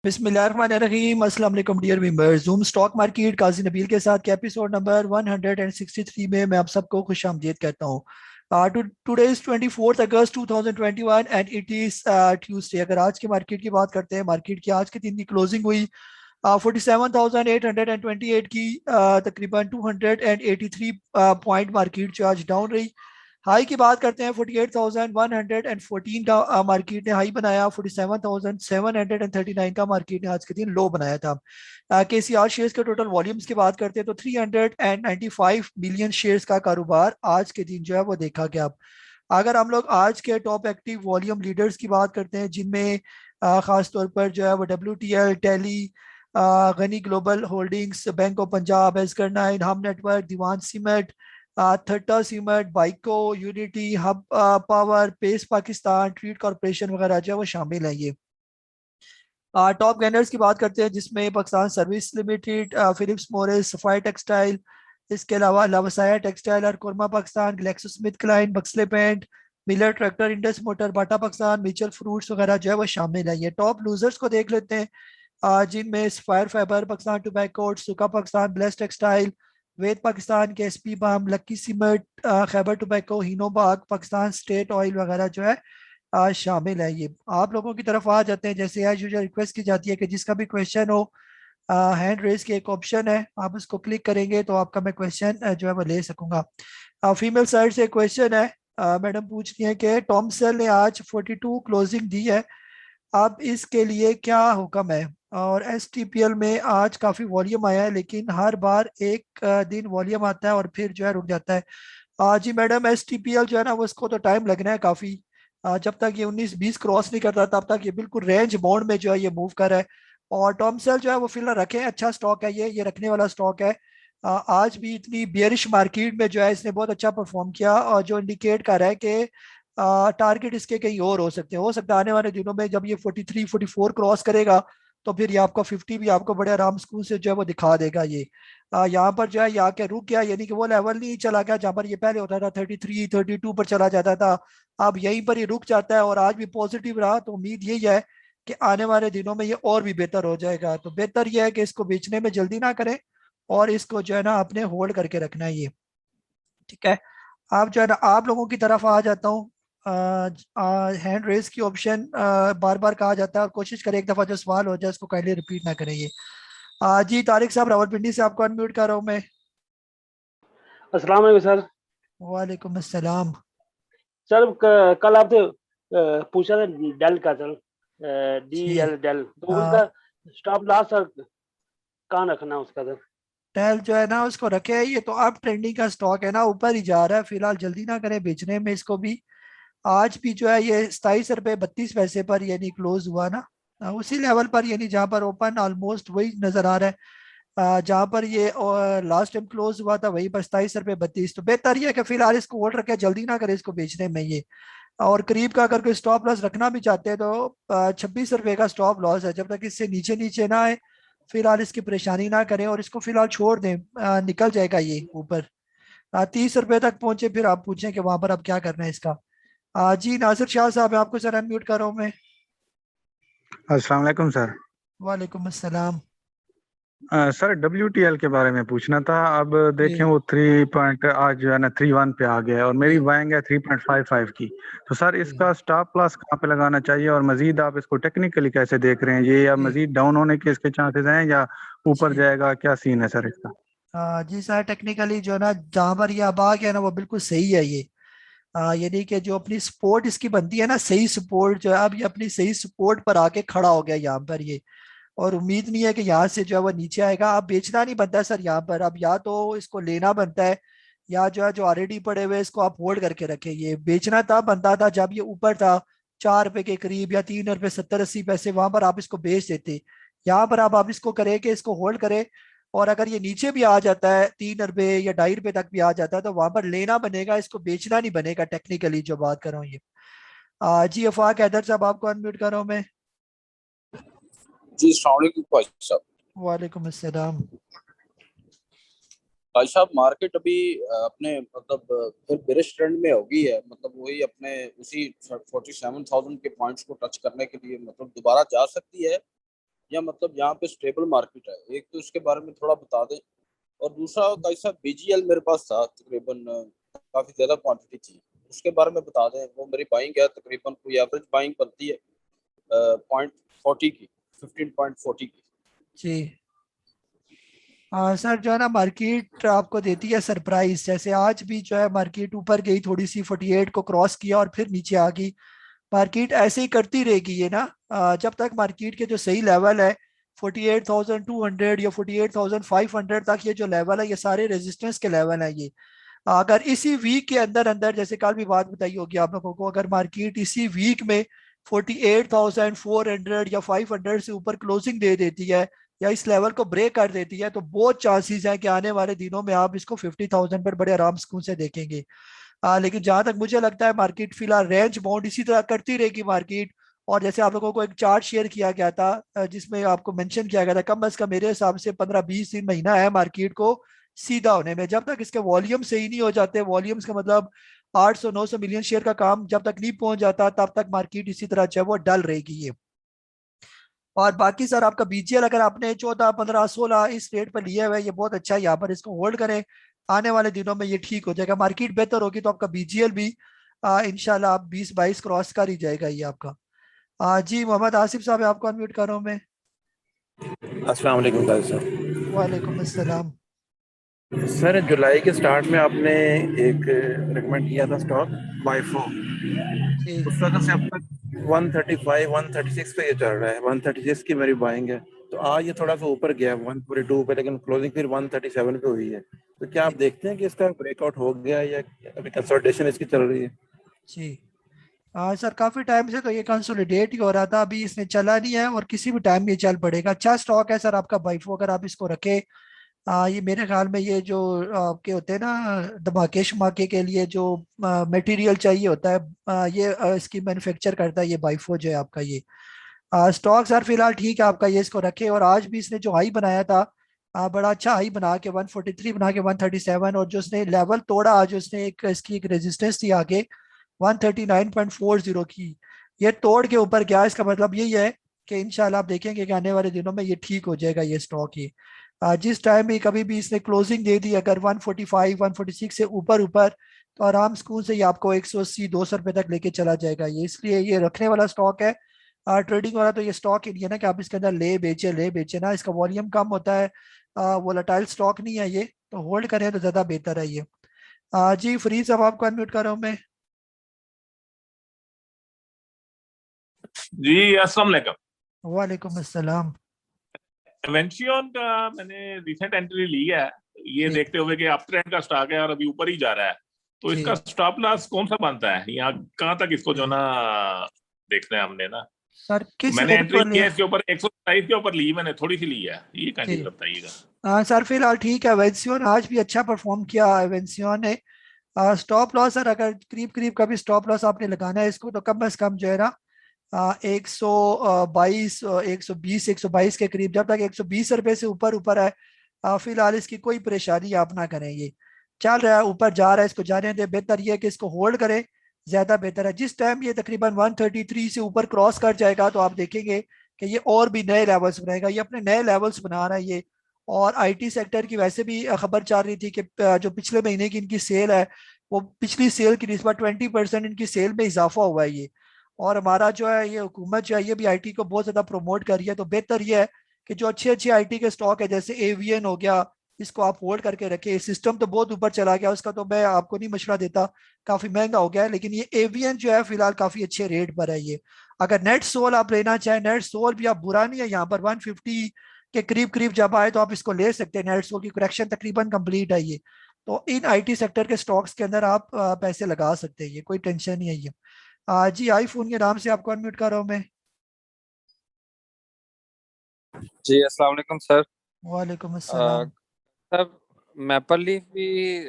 बिस्मिल्लाहिर्रहमानिर्रहीम। अस्सलाम वालेकुम dear members. Zoom stock market Qazi Nabeel के साथ के एपिसोड नंबर 163 में मैं आप सबको खुश आमदीद कहता हूँ। Today is 24 August 2021 and it is Tuesday. अगर आज की मार्केट की बात करते हैं, मार्केट की आज के दिन की क्लोजिंग हुई 47,828 की, तकरीबन 283 पॉइंट मार्केट जो आज डाउन रही। हाई की बात करते हैं, 48,114 का मार्केट ने हाई बनाया। 47,739 का मार्केट ने आज के दिन लो बनाया था। KCR शेयर्स के टोटल वॉल्यूम्स की बात करते हैं तो 395 मिलियन शेयर्स का कारोबार आज के दिन जो है वो देखा गया। अगर हम लोग आज के टॉप एक्टिव वॉल्यूम लीडर्स की बात करते हैं, जिनमें खास तौर पर जो है वो WTL, टेली, Ghani global holdings, bank of Punjab, एस्कर 9, Hum network, Dewan cement, Thatta cement, Byco, unity, hub power, pace Pakistan, Treet corporation वगैरह जो है वो शामिल है। ये टॉप गेनर्स की बात करते हैं, जिसमें Pakistan service limited, Philips Morris, सफाई टेक्सटाइल, इसके अलावा लवसाया टेक्सटाइल और कुरमा Pakistan, GlaxoSmith Kline, Buxly paint, Miller tractor, Indus motor, Bata Pakistan, Mitchell fruits वगैरह जो है वो शामिल है। ये टॉप लूजर्स को देख लेते हैं, जिनमें फायर फाइबर पाकिस्तान, टोबैको, सुका पाकिस्तान, ब्लेस टेक्सटाइल, वेद पाकिस्तान, KSP बाम, लक्की सीमेंट, खैबर टोबैको, हिनोबाग पाकिस्तान, स्टेट ऑयल वगैरह जो है शामिल है। ये आप लोगों की तरफ आ जाते हैं। जैसे एज यूजुअल रिक्वेस्ट की जाती है कि जिसका भी क्वेश्चन हो, हैंड रेज की एक ऑप्शन है, आप उसको क्लिक करेंगे तो आपका मैं क्वेश्चन जो है वो ले सकूंगा। फीमेल साइड से क्वेश्चन है, मैडम पूछती हैं कि टॉमसेल ने आज 42 क्लोजिंग दी है, अब इसके लिए क्या हुक्म है। और STPL में आज काफ़ी वॉल्यूम आया है, लेकिन हर बार एक दिन वॉल्यूम आता है और फिर जो है रुक जाता है। जी मैडम, STPL जो है ना वो उसको तो टाइम लगना है काफ़ी। जब तक ये 19-20 क्रॉस नहीं करता तब तक ये बिल्कुल रेंज बाउंड में जो है ये मूव कर रहा है। और टॉमसेल जो है वो फिलहाल रखे, अच्छा स्टॉक है, ये रखने वाला स्टॉक है। आज भी इतनी बियरिश मार्केट में जो है इसने बहुत अच्छा परफॉर्म किया, और जो इंडिकेट कर रहा है कि टारगेट इसके कहीं और हो सकते हैं। हो सकता है आने वाले दिनों में जब ये 43-44 क्रॉस करेगा तो फिर ये आपका 50 भी आपको बड़े आराम सुकून से जो है वो दिखा देगा। ये यहाँ पर जो है ये आके रुक गया, यानी कि वो लेवल नहीं चला गया जहाँ पर ये पहले होता था 33-32 पर चला जाता था। अब यहीं पर ही रुक जाता है, और आज भी पॉजिटिव रहा, तो उम्मीद यही है कि आने वाले दिनों में ये और भी बेहतर हो जाएगा। तो बेहतर यह है कि इसको बेचने में जल्दी ना करें और इसको जो है ना अपने होल्ड करके रखना है। ये ठीक है। आप जो है ना आप लोगों की तरफ आ जाता हूँ। हैंड रेस की ऑप्शन बार बार कहा जाता है, और कोशिश करें एक दफ़ा जो सवाल हो जाए उसको काइंडली रिपीट ना करें। ये जी तारिक साहब, रावलपिंडी से आपको अनम्यूट कर रहा हूँ मैं। अस्सलाम वालेकुम सर। वालेकुम अस्सलाम। सर कल आपसे पूछा था डेल का सर, जी DEL डेल, तो उसका स्टॉप लॉस सर कहाँ रखना है उसका सर? टेल जो है ना उसको रखे, ये तो अब ट्रेंडिंग का स्टॉक है ना, ऊपर ही जा रहा है, फिलहाल जल्दी ना करें बेचने में इसको भी। आज भी जो है ये 27 रुपये 32 पैसे पर यानी क्लोज हुआ ना, उसी लेवल पर, यानी जहाँ पर ओपन ऑलमोस्ट वही नजर आ रहा है। जहाँ पर ये लास्ट टाइम क्लोज हुआ था वही पर 27 रुपये 32। तो बेहतर ये है कि फिलहाल इसको होल्ड रखे, जल्दी ना करें इसको बेचने में। ये और करीब का अगर कोई स्टॉप लॉस रखना भी चाहते हैं तो 26 रुपये का स्टॉप लॉस है, जब तक इससे नीचे नीचे ना आए फिलहाल इसकी परेशानी ना करें और इसको फिलहाल छोड़ दें। निकल जाएगा ये ऊपर 30 रुपये तक पहुंचे, फिर आप पूछें कि वहां पर अब क्या करना है इसका। जी नासिर शाह साहब, आपको सर अनम्यूट कर रहा हूँ मैं। अस्सलाम वालेकुम सर। वालेकुम अस्सलाम। सर WTL के बारे में पूछना था। अब देखें जी वो 3 पॉइंट आज जो है ना 31 पे आ गया है, और मेरी जी बाइंग है 3.55 की। तो सर जी इसका स्टॉप लॉस कहाँ पे लगाना चाहिए, और मजीद आप इसको टेक्निकली कैसे देख रहे हैं, ये या जी मजीद डाउन होने के इसके चांसेस हैं या ऊपर जी जाएगा, क्या सीन है सर इसका? जी सर, टेक्निकली जो है ना जहाँ पर ये अब आ गया ना वो बिल्कुल सही है ये। यानी कि जो अपनी सपोर्ट इसकी बनती है ना, सही सपोर्ट जो है, अब ये अपनी सही सपोर्ट पर आके खड़ा हो गया यहाँ पर ये। और उम्मीद नहीं है कि यहाँ से जो है वो नीचे आएगा। अब बेचना नहीं बनता है सर यहाँ पर, अब या तो इसको लेना बनता है, या जो है जो ऑलरेडी पड़े हुए इसको आप होल्ड करके रखें। ये बेचना तब बनता था जब ये ऊपर था 4 रुपए के करीब, या 3 रुपए 70-80 पैसे, वहां पर आप इसको बेच देते। यहाँ पर आप इसको करें कि इसको होल्ड करें, और अगर ये नीचे भी आ जाता है 3 रुपए या 2.5 रुपए तक भी आ जाता है तो वहां पर लेना बनेगा, इसको बेचना नहीं बनेगा। टेक्निकली जो बात कर रहा हूँ ये। जी अफाक हैदर साहब, आपको अनम्यूट कर रहा हूँ मैं। जी अस्सलाम वालेकुम भाई साहब। वालेकुम अस्सलाम। भाई साहब मार्केट अभी अपने मतलब फिर बेरिश ट्रेंड में हो गई है, मतलब वही अपने उसी 47,000 के पॉइंट्स को टच करने के लिए मतलब दोबारा जा सकती है, या मतलब यहाँ पे स्टेबल मार्केट है? एक तो इसके बारे में थोड़ा बता दें। और दूसरा कैसा, बीजीएल मेरे पास था तकरीबन, काफी ज्यादा क्वांटिटी थी, उसके बारे में बता दें। वो मेरी बाइंग है तकरीबन, कोई एवरेज बाइंग बनती है 0.40 की, 15.40 की। जी सर, जो है ना मार्केट आपको देती है सरप्राइज। जैसे आज भी जो है मार्केट ऊपर गई, थोड़ी सी 48 को क्रॉस किया और फिर नीचे आ गई। मार्केट ऐसे ही करती रहेगी ये ना, जब तक मार्केट के जो सही लेवल है 48,200 या 48,500 तक, ये जो लेवल है ये सारे रेजिस्टेंस के लेवल है ये। अगर इसी वीक के अंदर अंदर, जैसे कल भी बात बताई होगी आप लोगों को, अगर मार्केट इसी वीक में 48,400 या 500 से ऊपर क्लोजिंग दे देती है या इस लेवल को ब्रेक कर देती है, तो बहुत चांसेस है कि आने वाले दिनों में आप इसको 50,000 पर बड़े आराम सुकून से देखेंगे। लेकिन जहां तक मुझे लगता है मार्केट फिलहाल रेंज बाउंड इसी तरह करती रहेगी मार्केट। और जैसे आप लोगों को एक चार्ट शेयर किया गया था, जिसमें आपको मेंशन किया गया था, कम अज कम मेरे हिसाब से 15-20 दिन महीना है मार्केट को सीधा होने में। जब तक इसके वॉल्यूम सही नहीं हो जाते, वॉल्यूम्स का मतलब 800-900 मिलियन शेयर का काम जब तक नहीं पहुंच जाता, तब तक मार्केट इसी तरह जो है वो डल रहेगी ये। और बाकी सर आपका बीजीएल अगर आपने 14, 15, 16 इस रेट पर लिया हुआ है, ये बहुत अच्छा है, यहाँ पर इसको होल्ड करें। आने वाले दिनों में ये ठीक हो जाएगा, मार्केट बेहतर होगी तो आपका बीजीएल भी इंशाल्लाह आप 20-22 क्रॉस कर ही जाएगा ये आपका। जी मोहम्मद आसिफ साहब, आपको अनम्यूट कर रहा हूँ मैं। अस्सलाम वालेकुम तारिक साहब। वालेकुम अस्सलाम। सर जुलाई के स्टार्ट में आपने एक रिकमेंड किया था स्टॉक वाइफो, जी उस वक्त से अब तक 135 136 पे ये चल रहा है। 136 की मेरी बाइंग है, तो आज ये थोड़ा सा ऊपर गया 142 पे, लेकिन क्लोजिंग फिर 137 पे हुई है। तो क्या आप देखते हैं कि इसका ब्रेकआउट हो गया या अभी कंसोलिडेशन इसकी चल रही है? जी सर, काफी टाइम से तो ये कंसोलिडेट ही हो रहा था, अभी इसने चला नहीं है और किसी भी टाइम ये चल पड़ेगा। अच्छा स्टॉक है सर आपका वाइफो, अगर आप इसको रखे। ये मेरे ख्याल में ये जो आपके होते हैं ना धमाके शमाके के लिए जो मटेरियल चाहिए होता है, ये इसकी मैन्युफैक्चर करता है ये बाइफो जो है आपका ये। स्टॉक सर फिलहाल ठीक है आपका, ये इसको रखे। और आज भी इसने जो हाई बनाया था, बड़ा अच्छा हाई बना के 143 बना के 137, और जो उसने लेवल तोड़ा आज, उसने एक इसकी एक रेजिस्टेंस थी आगे 139.40 की, ये तोड़ के ऊपर गया। इसका मतलब यही है कि इंशाल्लाह आप देखेंगे कि आने वाले दिनों में ये ठीक हो जाएगा ये स्टॉक ही। जिस टाइम भी कभी भी इसने क्लोजिंग दे दी अगर 145 146 से ऊपर ऊपर, तो आराम सुकून से ये आपको 180 200 रुपए तक लेके चला जाएगा ये। इसलिए ये रखने वाला स्टॉक है। ट्रेडिंग वाला तो ये स्टॉक ही नहीं है ना कि आप इसके अंदर ले बेचे ना, इसका वॉल्यूम कम होता है, वोलेटाइल स्टॉक नहीं है ये, तो होल्ड करें तो ज्यादा बेहतर है ये। जी फ्रीज, अब आपको अनम्यूट कर रहा हूँ मैं। जी अस्सलाम वालेकुम। वालेकुम अस्सलाम। इन्वेंशियन का मैंने रिसेंट एंट्री ली है, ये जी देखते हुए कि अप ट्रेंड का स्टॉक है और अभी ऊपर ही जा रहा है, तो जी इसका स्टॉप लॉस कौन सा बनता है, यहाँ कहाँ तक इसको जो ना देखना है हमने ना। सर, किस मैंने रेट एंट्री पर की लिया? है इसके ऊपर 127 के ऊपर ली, मैंने थोड़ी सी ली है, ये जी कंटिन्यू बताइएगा। हाँ सर, फिलहाल ठीक है। वेंसियन आज भी अच्छा परफॉर्म किया है वेंसियन ने। स्टॉप लॉस सर, अगर करीब करीब का भी स्टॉप लॉस आपने लगाना है इसको, तो कम से कम जो है ना 122 120 122 के करीब, जब तक 120 रुपए से ऊपर ऊपर है, फिलहाल इसकी कोई परेशानी आप ना करें। ये चल रहा है, ऊपर जा रहा है, इसको जाने दें। बेहतर ये है कि इसको होल्ड करें, ज्यादा बेहतर है। जिस टाइम ये तकरीबन 133 से ऊपर क्रॉस कर जाएगा, तो आप देखेंगे कि ये और भी नए लेवल्स बनाएगा, ये अपने नए लेवल्स बना रहा है ये। और आईटी सेक्टर की वैसे भी खबर चल रही थी कि जो पिछले महीने की इनकी सेल है, वो पिछली सेल की निस्बत 20% इनकी सेल में इजाफा हुआ है ये। और हमारा जो है ये हुकूमत जो है ये भी आईटी को बहुत ज्यादा प्रमोट कर रही है, तो बेहतर ये है कि जो अच्छे अच्छे आईटी के स्टॉक है, जैसे एवीएन हो गया, इसको आप होल्ड करके रखे। सिस्टम तो बहुत ऊपर चला गया उसका, तो मैं आपको नहीं मशवरा देता, काफी महंगा हो गया है, लेकिन ये एवीएन जो है फिलहाल काफी अच्छे रेट पर है ये। अगर नेट सोल आप लेना चाहें, नेट सोल भी आप बुरा नहीं है, यहाँ पर 150 के करीब करीब जब आए तो आप इसको ले सकते हैं। नेट सोल की करेक्शन तकरीबन कंप्लीट है ये। तो इन आईटी सेक्टर के स्टॉक्स के अंदर आप पैसे लगा सकते हैं, ये कोई टेंशन नहीं है ये। जी आईफोन के नाम से आपको अनम्यूट कर रहा हूँ मैं। जी अस्सलाम वालेकुम सर। वालेकुम अ, अस्सलाम। सर मैपल लीफ भी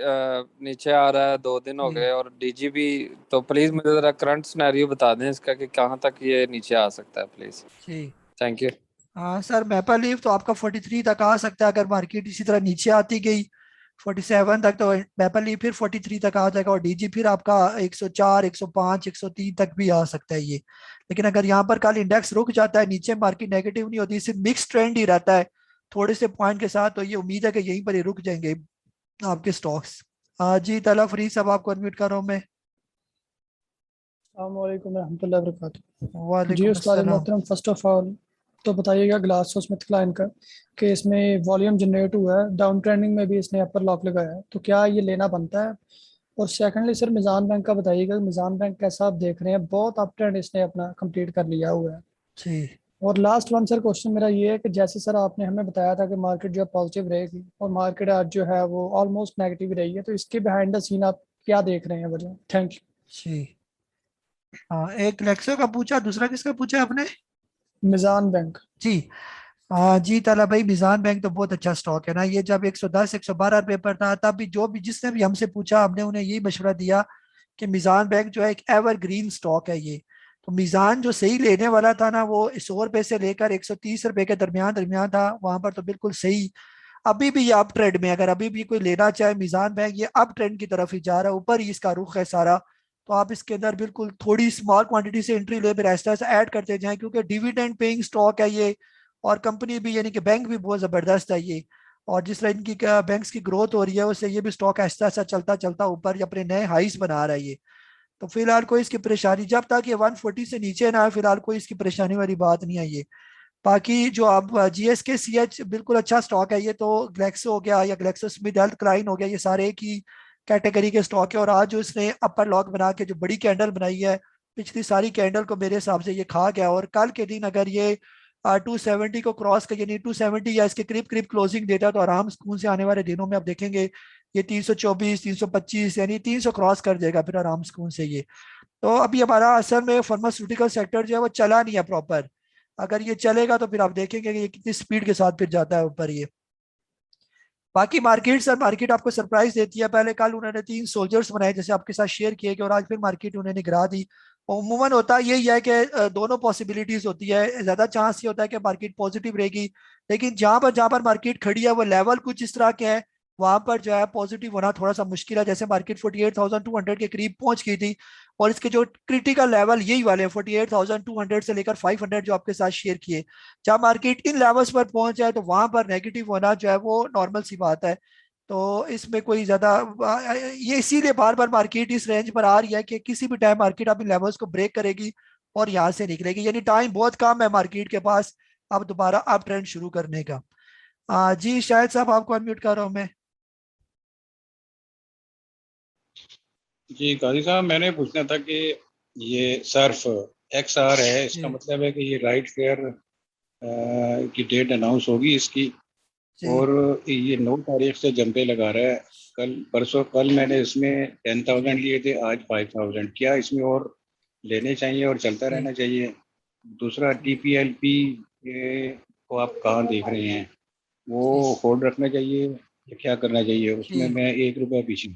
नीचे आ रहा है, 2 दिन हो जी गए, और डीजी भी। तो प्लीज मुझे जरा करंट सिनेरियो बता दें इसका कि कहाँ तक ये नीचे आ सकता है प्लीज। जी थैंक यू। हाँ सर, मैपल लीफ तो आपका 43 तक आ सकता है अगर मार्केट इसी तरह नीचे आती गई। 47 तक तो मैपल ली, फिर 43 तक आ जाएगा, और डीजी फिर आपका 104, 105, 103 तक भी आ सकता है ये। लेकिन अगर यहाँ पर कल इंडेक्स रुक जाता है नीचे, मार्केट नेगेटिव नहीं होती, सिर्फ मिक्स ट्रेंड ही रहता है थोड़े से पॉइंट के साथ, तो ये उम्मीद है कि यहीं पर ही रुक जाएंगे आपके स्टॉक्स। जी तला फ्री साहब, आपको अनम्यूट कर रहा हूँ मैं। अस्सलामुअलैकुम रहमतुल्लाहि व बरकातुहू। जी वालेकुम उस्ताद अस्सलाम। मोहतरम, फर्स्ट ऑफ ऑल तो बताइएगा ग्लासकोस्मिथक्लाइन का कि इसमें वॉल्यूम जनरेट हुआ है, डाउन ट्रेंडिंग में भी इसने अपर लॉक लगाया है, तो क्या ये लेना बनता है? और सेकंडली सर मिज़ान बैंक का बताइएगा, मिज़ान बैंक कैसा आप देख रहे हैं? बहुत अप ट्रेंड इसने अपना कंप्लीट कर लिया हुआ है। जी और लास्ट वन सर क्वेश्चन मेरा ये है कि जैसे सर आपने हमें बताया था कि मार्केट जो है पॉजिटिव रहेगी और मार्केट आज जो है वो ऑलमोस्ट नेगेटिव रही है, तो इसके बिहाइंड द सीन आप क्या देख रहे हैं वजह? Thank you. जी। हाँ, एक लेक्सो का पूछा, दूसरा किसका पूछा आपने? मिज़ान बैंक। जी। जी ताला भाई, मिजान बैंक तो बहुत अच्छा स्टॉक है ना। ये जब 110 112 रुपये पर था, तब भी जो भी जिसने भी हमसे पूछा, हमने उन्हें यही मशवरा दिया कि मिजान बैंक जो है एक एवरग्रीन स्टॉक है ये। तो मिजान जो सही लेने वाला था ना, वो 100 रुपये से लेकर 130 रुपये के दरमियान दरमियान था, वहां पर तो बिल्कुल सही। अभी भी ये अप ट्रेंड में, अगर अभी भी कोई लेना चाहे मिजान बैंक, ये अप ट्रेंड की तरफ ही जा रहा है, ऊपर ही इसका रुख है सारा। तो आप इसके अंदर बिल्कुल थोड़ी स्मॉल क्वांटिटी से एंट्री ले, फिर ऐसा ऐसा ऐड करते जाएं, क्योंकि डिविडेंड पेइंग स्टॉक है ये, और कंपनी भी यानी कि बैंक भी बहुत ज़बरदस्त है ये। और जिस तरह इनकी बैंक्स की ग्रोथ हो रही है, उससे ये भी स्टॉक ऐसा ऐसा चलता चलता ऊपर अपने नए हाइस बना रहा है ये। तो फिलहाल कोई इसकी परेशानी, जब तक ये 140 से नीचे ना आए, फिलहाल कोई इसकी परेशानी वाली बात नहीं है ये। बाकी जो आप GSK CH बिल्कुल अच्छा स्टॉक है ये। तो ग्लेक्सो हो गया या ग्लेक्सो स्मिथ हेल्थ क्लाइन हो गया, ये सारे एक ही कैटेगरी के स्टॉक है। और आज जो इसने अपर लॉक बना के जो बड़ी कैंडल बनाई है, पिछली सारी कैंडल को मेरे हिसाब से ये खा गया। और कल के दिन अगर ये 270 को क्रॉस कर, यानी 270 या इसके करीब करीब क्लोजिंग देता, तो आराम सुकून से आने वाले दिनों में आप देखेंगे ये 324 325 यानी 300 क्रॉस कर जाएगा फिर आराम सुकून से ये। तो अभी हमारा असल में फार्मास्यूटिकल सेक्टर जो है वो चला नहीं है प्रॉपर। अगर ये चलेगा तो फिर आप देखेंगे कि ये कितनी स्पीड के साथ फिर जाता है ऊपर ये। बाकी मार्केट, सर मार्केट आपको सरप्राइज देती है। पहले कल उन्होंने 3 सोल्जर्स बनाए जैसे आपके साथ शेयर किए, और आज फिर मार्केट उन्होंने गिरा दी। और उमूमन होता यही है कि दोनों पॉसिबिलिटीज होती है। ज्यादा चांस ये होता है कि मार्केट पॉजिटिव रहेगी, लेकिन जहां पर मार्केट खड़ी है वो लेवल कुछ इस तरह के हैं, वहां पर जो है पॉजिटिव होना थोड़ा सा मुश्किल है। जैसे मार्केट 48,200 के करीब पहुंच गई थी, और इसके जो क्रिटिकल लेवल यही वाले 48,200 से लेकर 500 जो आपके साथ शेयर किए। जब मार्केट इन लेवल्स पर पहुंच जाए तो वहां पर नेगेटिव होना जो है वो नॉर्मल सी बात है। तो इसमें कोई ज्यादा, ये इसीलिए बार बार मार्केट इस रेंज पर आ रही है कि किसी भी टाइम मार्केट अब इन लेवल्स को ब्रेक करेगी और यहाँ से निकलेगी, यानी टाइम बहुत कम है मार्केट के पास अब दोबारा अप ट्रेंड शुरू करने का। जी शायद साहब, आपको अनम्यूट कर रहा हूँ मैं। जी काजी साहब, मैंने पूछना था कि ये सर्फ XR है, इसका जी मतलब है कि ये राइट फेयर की डेट अनाउंस होगी इसकी, जी और ये 9 तारीख से जंपे लगा रहा है। कल मैंने इसमें 10,000 लिए थे, आज 5,000। क्या इसमें और लेने चाहिए और चलता जी रहना चाहिए? दूसरा TPLP को आप कहाँ देख रहे हैं? वो होल्ड रखना चाहिए या क्या करना चाहिए? उसमें जी। मैं 1 रुपया पीछे।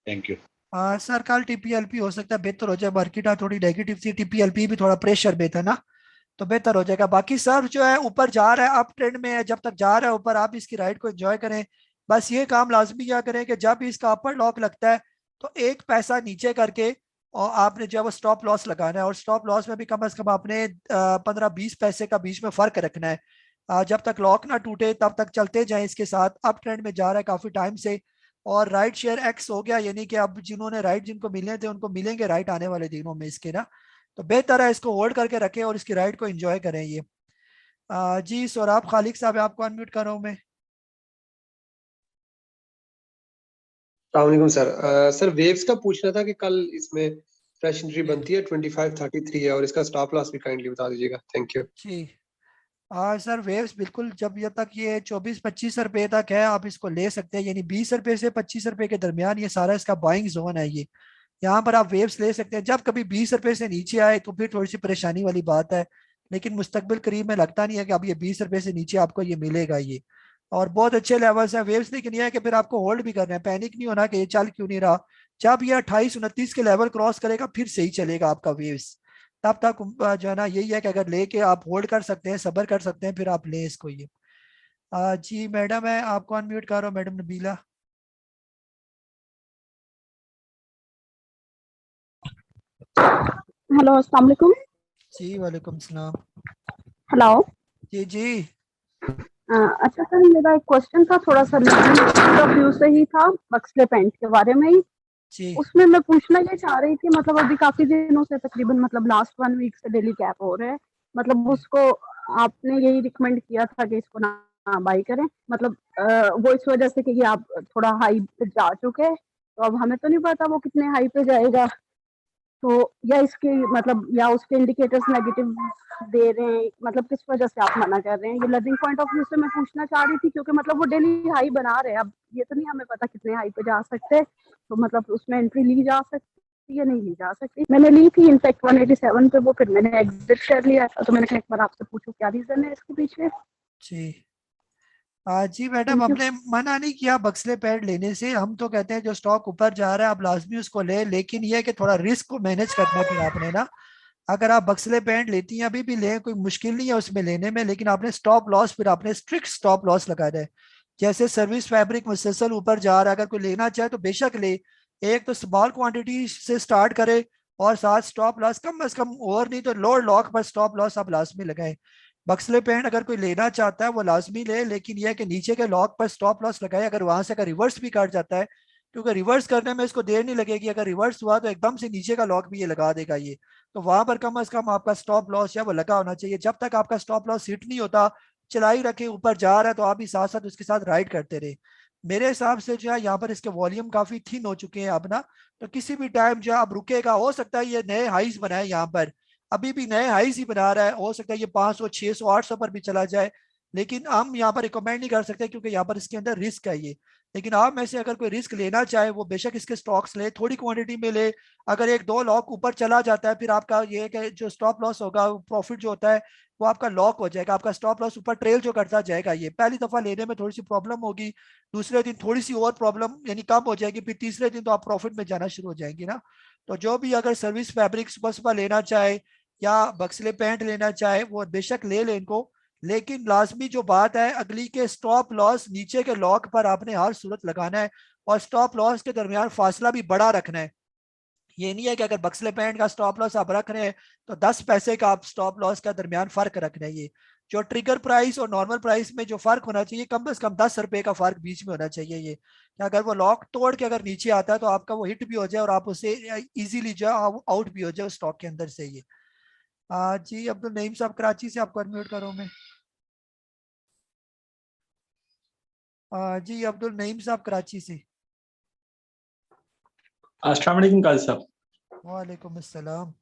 Thank you. सर कल TPLP हो सकता है बेहतर हो जाए, मार्केट आज थोड़ी नेगेटिव थी, TPLP भी थोड़ा प्रेशर में था ना, तो बेहतर हो जाएगा। बाकी सर जो है ऊपर जा रहा है, अप ट्रेंड में है, जब तक जा रहा है ऊपर आप इसकी राइड को एंजॉय करें। बस ये काम लाजमी क्या करें कि जब इसका अपर लॉक लगता है तो एक पैसा नीचे करके और आपने जो है वो स्टॉप लॉस लगाना है, और स्टॉप लॉस में भी कम से कम आपने 15-20 पैसे का बीच में फर्क रखना है। जब तक लॉक ना टूटे तब तक चलते जाएं इसके साथ। अप ट्रेंड में जा रहा है काफी टाइम से, और राइट शेयर एक्स हो गया, यानी कि अब जिन्होंने राइट जिनको मिलने थे उनको मिलेंगे राइट आने वाले दिनों में इसके ना। तो बेहतर है इसको होल्ड करके रखें और इसकी राइड को एंजॉय करें ये। जी सोराब खालिक साहब, आपको अनम्यूट कर रहा हूँ मैं। अस्सलामुअलैकुम सर। सर वेव्स का पूछना था कि कल इसमें फ्रेश एंट्री बनती है 2533 है, और इसका स्टॉप लॉस भी काइंडली बता दीजिएगा। Thank you. जी सर वेव्स बिल्कुल, जब तक ये 24-25 रुपए तक है आप इसको ले सकते हैं, यानी 20 रुपए से 25 रुपए के दरमियान ये सारा इसका बाइंग जोन है ये। यहाँ पर आप वेव्स ले सकते हैं। जब कभी 20 रुपए से नीचे आए तो फिर थोड़ी सी परेशानी वाली बात है, लेकिन मुस्तकबिल करीब में लगता नहीं है कि अब ये 20 रुपए से नीचे आपको ये मिलेगा ये। और बहुत अच्छे लेवल्स हैं वेव्स, लेकिन यह है कि फिर आपको होल्ड भी करना है, पैनिक नहीं होना कि ये चल क्यों नहीं रहा। जब ये 28-29 के लेवल क्रॉस करेगा फिर सही चलेगा आपका वेव्स। तब तक जो है ना यही है कि अगर लेके आप होल्ड कर सकते हैं, सब्र कर सकते हैं, फिर आप लें इसको ये। जी मैडम है, आपको अनम्यूट कर रहा हूँ मैडम नबीला। हेलो, अस्सलाम वालेकुम। जी वालेकुम सलाम। हेलो। जी जी। अच्छा सर, मेरा एक क्वेश्चन था, थोड़ा सा व्यू से ही था, बक्सले पेंट के बारे में ही। जी उसमें मैं पूछना ये चाह रही थी, मतलब अभी काफी दिनों से, तकरीबन मतलब लास्ट 1 वीक से डेली कैप हो रहे हैं, मतलब उसको आपने यही रिकमेंड किया था कि इसको ना बाई करें, मतलब वो इस वजह से कि आप थोड़ा हाई पे जा चुके हैं, तो अब हमें तो नहीं पता वो कितने हाई पे जाएगा, तो या इसके मतलब या उसके इंडिकेटर्स नेगेटिव दे रहे हैं, मतलब किस वजह से आप मना कर रहे हैं, ये लर्निंग पॉइंट ऑफ व्यू से मैं पूछना चाह रही थी, क्योंकि मतलब वो डेली हाई बना रहे हैं, अब ये तो नहीं हमें पता कितने हाई पे जा सकते हैं, तो मतलब उसमें एंट्री ली जा सकती है नहीं ली जा सकती। मैंने ली थी इनफैक्ट 187 पे, वो फिर मैंने एग्जिट कर लिया, तो मैंने कहा एक बार आपसे पूछूं क्या रीजन है इसके पीछे। जी। जी मैडम, थैंक यू। हमने मना नहीं किया बक्सले पैड लेने से, हम तो कहते हैं जो स्टॉक ऊपर जा रहा है आप लाजमी उसको ले, लेकिन ये है कि थोड़ा रिस्क को मैनेज करना है फिर आपने ना। अगर आप बक्सले पैड लेती हैं अभी भी लें, कोई मुश्किल नहीं है उसमें लेने में, लेकिन आपने स्टॉप लॉस, फिर आपने स्ट्रिक्ट स्टॉप लॉस लगाना है। जैसे सर्विस फैब्रिक मुसलसल ऊपर जा रहा है, अगर कोई लेना चाहे तो बेशक ले, एक तो स्मॉल क्वांटिटी से स्टार्ट करे, और साथ स्टॉप लॉस कम अज कम, और नहीं तो लोअर लॉक पर स्टॉप लॉस आप लाजमी लगाएं। बक्सले पेंट अगर कोई लेना चाहता है वो लाजमी ले, लेकिन यह है कि नीचे के लॉक पर स्टॉप लॉस लगाए, अगर वहां से अगर रिवर्स भी काट जाता है, क्योंकि रिवर्स करने में इसको देर नहीं लगेगी, अगर रिवर्स हुआ तो एकदम से नीचे का लॉक भी ये लगा देगा ये, तो वहां पर कम अज कम आपका स्टॉप लॉस या वो लगा होना चाहिए। जब तक आपका स्टॉप लॉस हिट नहीं होता, चलाई रखे, ऊपर जा रहा है तो आप भी साथ साथ उसके साथ राइड करते रहे। मेरे हिसाब से जो है यहाँ पर इसके वॉल्यूम काफी थिन हो चुके हैं अब ना, तो किसी भी टाइम जो आप रुकेगा, हो सकता है ये नए हाइस बनाए यहाँ पर, अभी भी नए हाइस ही बना रहा है, हो सकता है ये 500 600 800 पर भी चला जाए, लेकिन हम यहाँ पर रिकमेंड नहीं कर सकते क्योंकि यहाँ पर इसके अंदर रिस्क है ये। लेकिन आप में से अगर कोई रिस्क लेना चाहे वो बेशक इसके स्टॉक्स ले, थोड़ी क्वांटिटी में ले, अगर एक दो लॉक ऊपर चला जाता है फिर आपका ये है कि जो स्टॉप लॉस होगा, प्रॉफिट जो होता है वो आपका लॉक हो जाएगा, आपका स्टॉप लॉस ऊपर ट्रेल जो करता जाएगा। ये पहली दफा लेने में थोड़ी सी प्रॉब्लम होगी, दूसरे दिन थोड़ी सी और प्रॉब्लम यानी कम हो जाएगी, फिर तीसरे दिन तो आप प्रॉफिट में जाना शुरू हो जाएंगे ना। तो जो भी अगर सर्विस फैब्रिक सुबह सुबह लेना चाहे या बक्सले पैंट लेना चाहे वो बेशक ले लें इनको, लेकिन लाजमी जो बात है अगली के स्टॉप लॉस नीचे के लॉक पर आपने हर सूरत लगाना है, और स्टॉप लॉस के दरमियान फासला भी बड़ा रखना है। ये नहीं है कि अगर बक्सले पैंट का स्टॉप लॉस आप रख रहे हैं तो 10 पैसे का आप स्टॉप लॉस का दरमियान फर्क रख रहे हैं। ये जो ट्रिगर प्राइस और नॉर्मल प्राइस में जो फर्क होना चाहिए, कम से कम 10 रुपए का फर्क बीच में होना चाहिए। ये कि अगर वो लॉक तोड़ के अगर नीचे आता है तो आपका वो हिट भी हो जाए और आप उसे इजीली जो आउट भी हो जाए स्टॉक के अंदर से। ये जी अब्दुल नईम साहब कराची से, आपको अनम्यूट करो मैं। जी अब्दुल नईम साहब कराची से। अस्सलाम वालेकुम काजी साहब। वालेकुम अस्सलाम।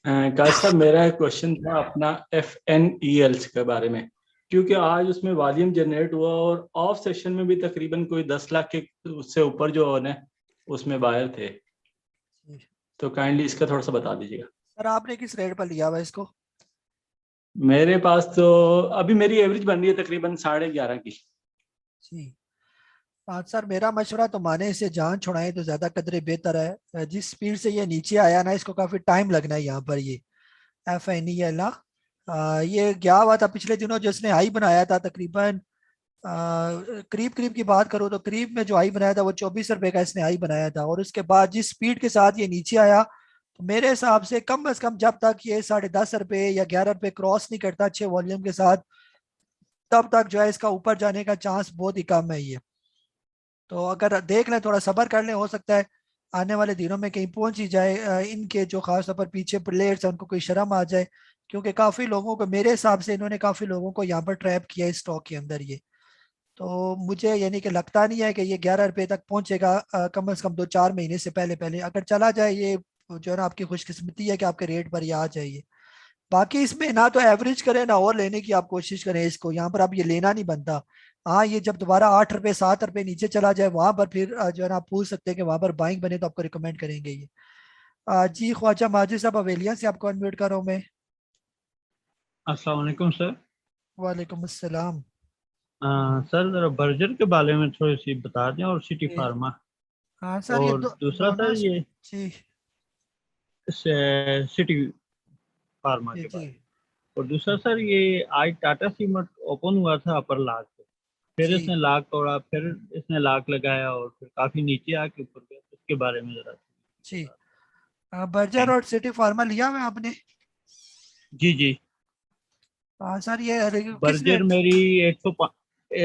काजी साहब, मेरा एक क्वेश्चन था अपना FNELs के बारे में, क्योंकि आज उसमें वॉल्यूम जनरेट हुआ और ऑफ सेशन में भी तकरीबन कोई 10 लाख के उससे ऊपर जो है उसमें बायर थे, तो काइंडली इसका थोड़ा सा बता दीजिएगा। सर आपने किस रेट पर लिया हुआ इसको? मेरे पास तो अभी मेरी एवरेज बन रही है तकरीबन 11.5 की। जी सर, मेरा मशवरा तो माने इसे जान छुड़ाएं तो ज्यादा कदरे बेहतर है। जिस स्पीड से ये नीचे आया ना, इसको काफी टाइम लगना है यहाँ पर। ये FNEL ये गया हुआ था पिछले दिनों, जो इसने हाई बनाया था तकरीबन करीब करीब की बात करूँ तो करीब में जो हाई बनाया था वो 24 रुपए का इसने हाई बनाया था, और उसके बाद जिस स्पीड के साथ ये नीचे आया, तो मेरे हिसाब से कम से कम जब तक ये 10.5 रुपए या 11 रुपए क्रॉस नहीं करता अच्छे वॉल्यूम के साथ, तब तक जो है इसका ऊपर जाने का चांस बहुत ही कम है ये। तो अगर देख लें, थोड़ा सब्र कर लें, हो सकता है आने वाले दिनों में कहीं पहुंच ही जाए। इनके जो खास तौर पर पीछे प्लेयर्स हैं उनको कोई शर्म आ जाए, क्योंकि काफी लोगों को, मेरे हिसाब से इन्होंने काफी लोगों को यहाँ पर ट्रैप किया है स्टॉक के अंदर ये। तो मुझे यानी कि लगता नहीं है कि ये 11 रुपए तक पहुंचेगा, कम से कम 2-4 महीने से पहले पहले अगर चला जाए ये, जो है ना आपकी खुशकिस्मती है कि आपके रेट पर ये आ जाइए। बाकी इसमें ना तो एवरेज करें ना और लेने की आप कोशिश करें इसको, यहाँ पर अब ये लेना नहीं बनता। हाँ, ये जब दोबारा 8 रुपए 7 रुपए नीचे चला जाए वहां पर फिर जो है ना आप पूछ सकते हैं कि वहां पर बाइंग बने तो आपको रिकमेंड करेंगे ये। जी ख्वाजा माजिद साहब अवेलिया से, आपको अनम्यूट कर रहा हूँ मैं। अस्सलाम वालेकुम सर। वालेकुम अस्सलाम। सर जरा बर्जर के बारे में थोड़ी सी बता दें, और सिटी जी फार्मा, हाँ सर, ये और दूसरा दोनों सर ये जी सिटी फार्मा जी के जी बारे में, और दूसरा सर ये आज टाटा सीमेंट ओपन हुआ था अपर लाख पे, फिर जी इसने लाख तोड़ा, फिर इसने लाख लगाया और फिर काफी नीचे आके ऊपर गया, तो इसके बारे में जरा जी। बर्जर और सिटी फार्मा लिया हुआ है आपने? जी जी। सर ये किस बर्जर रेट? मेरी 105,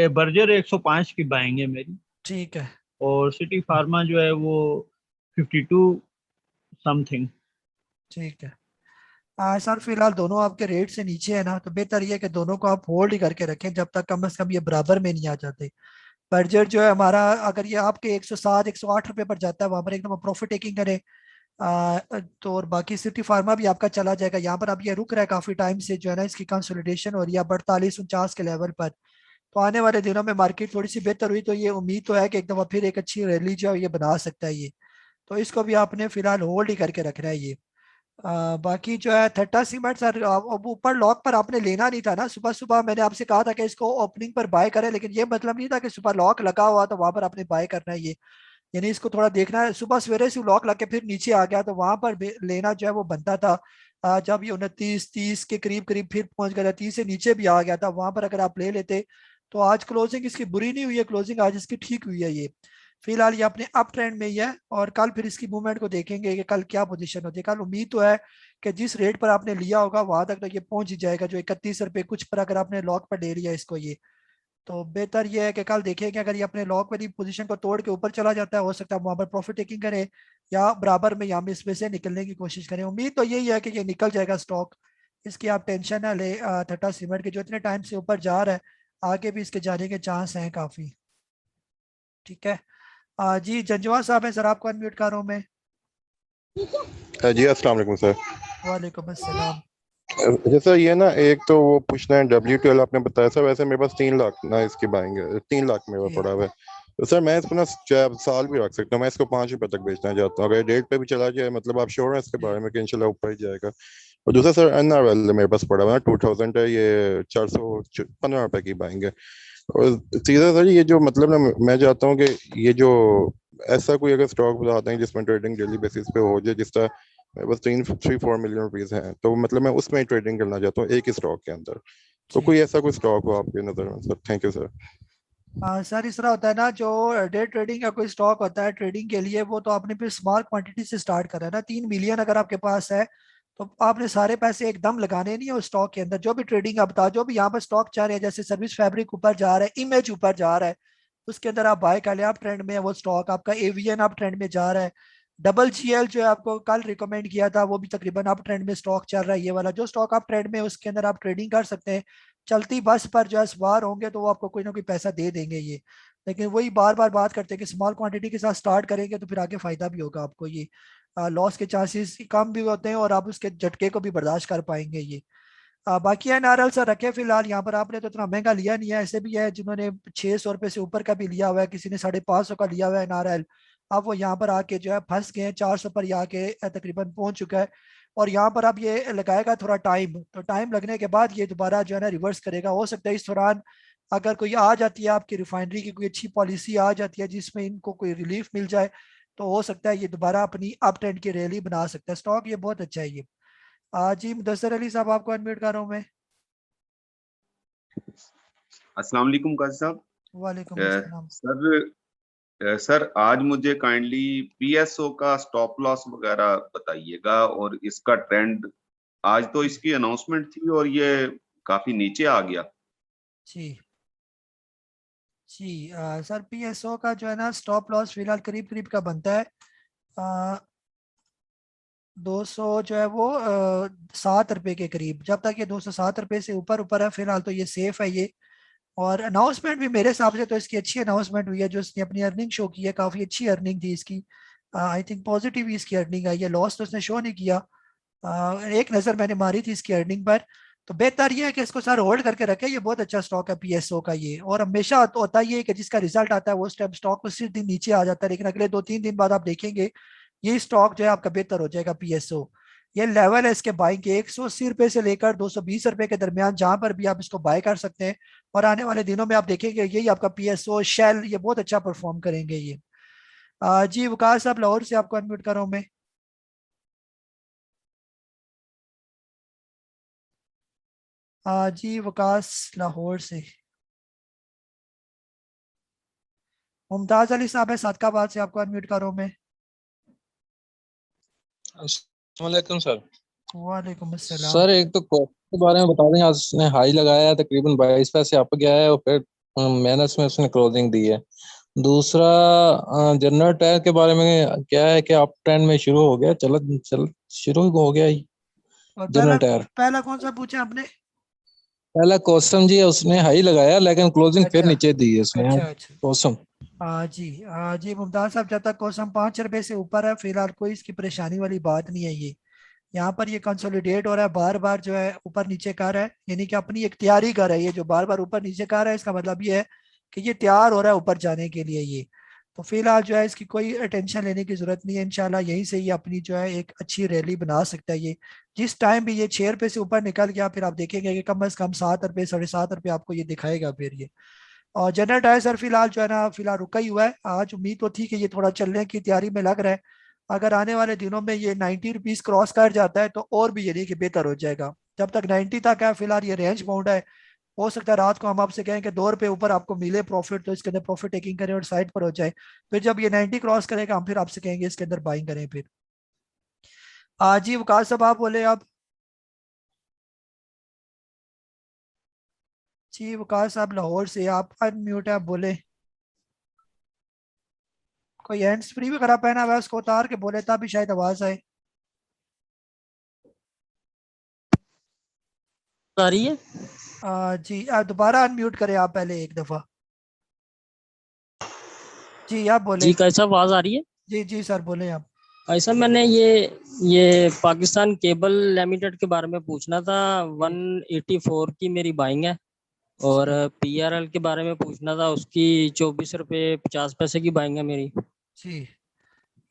बर्जर 105 की बाइंग है मेरी। ठीक है। और सिटी फार्मा जो है वो 52 समथिंग। ठीक है। सर फिलहाल दोनों आपके रेट से नीचे है ना, तो बेहतर ये है कि दोनों को आप होल्ड ही करके रखें जब तक कम से कम ये बराबर में नहीं आ जाते। बर्जर जो है हमारा, अगर ये आपके 107 108 रुपए पर जाता है वहां पर एकदम प्रॉफिट टेकिंग करें। तो और बाकी सिटी फार्मा भी आपका चला जाएगा, यहाँ पर अब ये रुक रहा है काफी टाइम से जो है ना, इसकी कंसोलिडेशन हो रही है 48-49 के लेवल पर। तो आने वाले दिनों में मार्केट थोड़ी सी बेहतर हुई तो ये उम्मीद तो है कि एक दफा फिर एक अच्छी रैली जो है ये बना सकता है ये। तो इसको भी आपने फिलहाल होल्ड ही करके रखना है ये। बाकी जो है थट्टा सीमेंट सर, अब ऊपर लॉक पर आपने लेना नहीं था ना, सुबह सुबह मैंने आपसे कहा था कि इसको ओपनिंग पर बाय करें, लेकिन ये मतलब नहीं था कि सुबह लॉक लगा हुआ तो वहां पर आपने बाय करना है ये। यानी इसको थोड़ा देखना है, सुबह सवेरे से लॉक लग के फिर नीचे आ गया तो वहां पर लेना जो है वो बनता था। जब ये 29-30 के करीब करीब फिर पहुंच गया था, 30 से नीचे भी आ गया था, वहां पर अगर आप ले लेते तो आज क्लोजिंग इसकी बुरी नहीं हुई है, क्लोजिंग आज इसकी ठीक हुई है ये। फिलहाल ये अपने अप ट्रेंड में ही है और कल फिर इसकी मूवमेंट को देखेंगे कि कल क्या पोजीशन होती है। कल उम्मीद तो है कि जिस रेट पर आपने लिया होगा वहां तक तो ये पहुंच ही जाएगा, जो 31 रुपए कुछ पर अगर आपने लॉक पर ले लिया इसको ये। तो बेहतर ये है कि कल देखेंगे, अगर ये अपने लॉक वाली पोजीशन को तोड़ के ऊपर चला जाता है हो सकता है वहां पर प्रॉफिट टेकिंग करे, या बराबर में यहाँ में इसमें से निकलने की कोशिश करें। उम्मीद तो यही है कि ये निकल जाएगा स्टॉक, इसकी आप टेंशन ना ले। थट्टा सीमेंट के जो इतने टाइम से ऊपर जा रहा है, आगे भी इसके जाने के चांस हैं काफी। ठीक है। जी जंजवा साहब है सर, आपको अनम्यूट कर रहा हूँ मैं। जी अस्सलाम वालेकुम सर। वालेकुम अस्सलाम। जैसा ये ना, एक तो वो पूछना है WTL आपने बताया सर, वैसे मेरे पास 3 लाख ना इसकी बाइंग है, 3 लाख मेरे पास पड़ा हुआ है। तो सर मैं इसको ना साल भी रख सकता हूँ, मैं इसको 5 रुपए तक बेचना चाहता हूँ, अगर रेट पे भी चला जाए, मतलब आप श्योर हैं इसके बारे में कि इंशाल्लाह ऊपर ही जाएगा? और दूसरा सर NRL मेरे पास पड़ा हुआ है 2000 है, ये 415 रुपए की बाइंग है। और सीधा सर ये जो मतलब ना, मैं चाहता हूँ कि ये जो ऐसा कोई अगर स्टॉक बताते हैं जिसमें ट्रेडिंग डेली बेसिस पे हो जाए, जिसका मेरे पास 3-4 मिलियन रुपीज हैं, तो मतलब मैं उसमें ही ट्रेडिंग करना चाहता हूँ एक ही स्टॉक के अंदर। तो कोई ऐसा कोई स्टॉक हो आपके नजर में sir? Thank you sir. Sir इस तरह होता है ना, जो डे ट्रेडिंग का कोई स्टॉक होता है ट्रेडिंग के लिए, वो तो आपने फिर स्मॉल क्वांटिटी से स्टार्ट करा है ना। 3 मिलियन अगर आपके पास है तो आपने सारे पैसे एकदम लगाने नहीं है उस स्टॉक के अंदर। जो भी ट्रेडिंग आप बता, जो भी यहाँ पर स्टॉक चाह रहे हैं, जैसे सर्विस फैब्रिक ऊपर जा रहा है, इमेज ऊपर जा रहा है, उसके अंदर आप बाय कर ले, आप ट्रेंड में है वो स्टॉक। आपका AVN आप ट्रेंड में जा रहा है। GGL जो है आपको कल रिकमेंड किया था, वो भी तकरीबन आप ट्रेंड में स्टॉक चल रहा है। ये वाला जो स्टॉक आप ट्रेंड में है, उसके अंदर आप ट्रेडिंग कर सकते हैं। चलती बस पर जो है सवार होंगे तो वो आपको कोई ना कोई पैसा दे देंगे ये। लेकिन वही बार बार बात करते हैं कि स्मॉल क्वांटिटी के साथ स्टार्ट करेंगे तो फिर आगे फायदा भी होगा आपको ये। लॉस के चांसेस कम भी होते हैं और आप उसके झटके को भी बर्दाश्त कर पाएंगे ये। बाकी NRL सर रखे फिलहाल यहाँ पर, आपने तो इतना महंगा लिया नहीं है। ऐसे भी है जिन्होंने 600 रुपए से ऊपर का भी लिया हुआ है, किसी ने 550 का लिया हुआ है NRL। अब वो यहाँ पर आके जो है फंस गए हैं, 400 पर ये आके तकरीबन पहुंच चुका है। और यहाँ पर अब ये लगाएगा थोड़ा टाइम, तो टाइम लगने के बाद ये दोबारा जो है ना रिवर्स करेगा। हो सकता है इस दौरान अगर कोई आ जाती है आपकी रिफाइनरी की कोई अच्छी पॉलिसी आ जाती है जिसमें इनको कोई रिलीफ मिल जाए, तो हो सकता है ये दोबारा अपनी अप ट्रेंड की रैली बना सकता है स्टॉक। ये बहुत अच्छा है ये। जी मुदस्सर अली साहब, आपको अनम्यूट कर रहा हूँ मैं। अस्सलाम वालेकुम काजी साहब। वालेकुम अस्सलाम। सर आज मुझे काइंडली PSO का स्टॉप लॉस वगैरह बताइएगा, और इसका ट्रेंड। आज तो इसकी अनाउंसमेंट थी और ये काफी नीचे आ गया। जी जी। सर PSO का जो है ना स्टॉप लॉस फिलहाल करीब करीब का बनता है 200 जो है वो 7 रुपए के करीब। जब तक ये 207 रुपए से ऊपर ऊपर है फिलहाल तो ये सेफ है ये। और अनाउंसमेंट भी मेरे हिसाब से तो इसकी अच्छी अनाउंसमेंट हुई है, जो इसने अपनी अर्निंग शो की है, काफी अच्छी अर्निंग थी इसकी। आई थिंक पॉजिटिव ही इसकी अर्निंग आई है, लॉस तो इसने शो नहीं किया। एक नजर मैंने मारी थी इसकी अर्निंग पर। तो बेहतर ये है कि इसको सर होल्ड करके रखे, ये बहुत अच्छा स्टॉक है PSO का ये। और हमेशा होता ही है कि जिसका रिजल्ट आता है वो उस टाइम स्टॉक को सिर्फ दिन नीचे आ जाता है, लेकिन अगले 2-3 दिन बाद आप देखेंगे ये स्टॉक जो है आपका बेहतर हो जाएगा PSO। ये लेवल है इसके बाइंग के 180 रुपए से लेकर 220 रुपए के दरमियान, जहां पर भी आप इसको बाय कर सकते हैं। और आने वाले दिनों में आप देखेंगे यही आपका PSO शेल ये बहुत अच्छा परफॉर्म करेंगे ये। जी वकास साहब लाहौर से, आपको अनम्यूट कर रहा हूं मैं। जी वकास लाहौर से। मुमताज अली साहब है सदकाबाद से, आपको अनम्यूट कर रहा हूं मैं। अस्सलाम वालेकुम सर। वालेकुम अस्सलाम। सर एक तो कॉस्ट के बारे में बता दें, आज उसने हाई लगाया है तकरीबन 22 पैसे अप गया है और फिर माइनस में उसने क्लोजिंग दी है। दूसरा जनरल टायर के बारे में क्या है कि अप ट्रेंड में शुरू हो गया, चल शुरू हो गया ही और जनरल टायर। पहला कौन सा पूछा आपने? पहला कोसम जी, उसने हाई लगाया लेकिन क्लोजिंग फिर अच्छा नीचे दी है उसने। अच्छा अच्छा। कोसम हाँ जी मुमताज साहब, जब तक कोसम 5 रुपए से ऊपर है फिलहाल कोई इसकी परेशानी वाली बात नहीं है। ये यहाँ पर ये कंसोलिडेट हो रहा है, बार बार जो है ऊपर नीचे कर रहा है, यानी कि अपनी एक तैयारी कर रहा है। ये जो बार बार ऊपर नीचे कर रहा है इसका मतलब ये है कि ये तैयार हो रहा है ऊपर जाने के लिए। ये तो फिलहाल जो है इसकी कोई टेंशन लेने की जरूरत नहीं है। इंशाल्लाह यहीं से ये अपनी जो है एक अच्छी रैली बना सकता है। ये जिस टाइम भी ये 6 रुपए से ऊपर निकल गया फिर आप देखेंगे कि कम से कम 7 रुपए 7.5 रुपए आपको ये दिखाएगा फिर ये। और जनरल डायर सर फिलहाल जो है ना फिलहाल रुका ही हुआ है। आज उम्मीद तो थी कि ये थोड़ा चलने की तैयारी में लग रहा है। अगर आने वाले दिनों में ये 90 रुपीज क्रॉस कर जाता है तो और भी ये नहीं कि बेहतर हो जाएगा। जब तक 90 तक है फिलहाल ये रेंज बाउंड है। हो सकता है रात को हम आपसे कहें कि 2 रुपए ऊपर आपको मिले प्रॉफिट, तो इसके अंदर प्रॉफिट टेकिंग करें और साइड पर हो जाए। फिर जब ये 90 क्रॉस करेगा हम फिर आपसे कहेंगे इसके अंदर बाइंग करें फिर। जी वकास साहब आप बोले आप। जी वकास साहब लाहौर से, आप अनम्यूट है, आप बोले। कोई हैंड्स फ्री वगैरह पहना हुआ है उसको उतार के बोले तभी शायद आवाज आए। आ रही है? जी दोबारा अनम्यूट करें आप पहले एक दफा। जी आप बोले। जी कैसा आवाज आ रही है? जी जी सर बोले आप। ऐसा मैंने ये पाकिस्तान केबल लिमिटेड के बारे में पूछना था। 184 की मेरी बाइंग है और पीआरएल के बारे में पूछना था, उसकी 24 रुपये 50 पैसे की बाइंग है मेरी। जी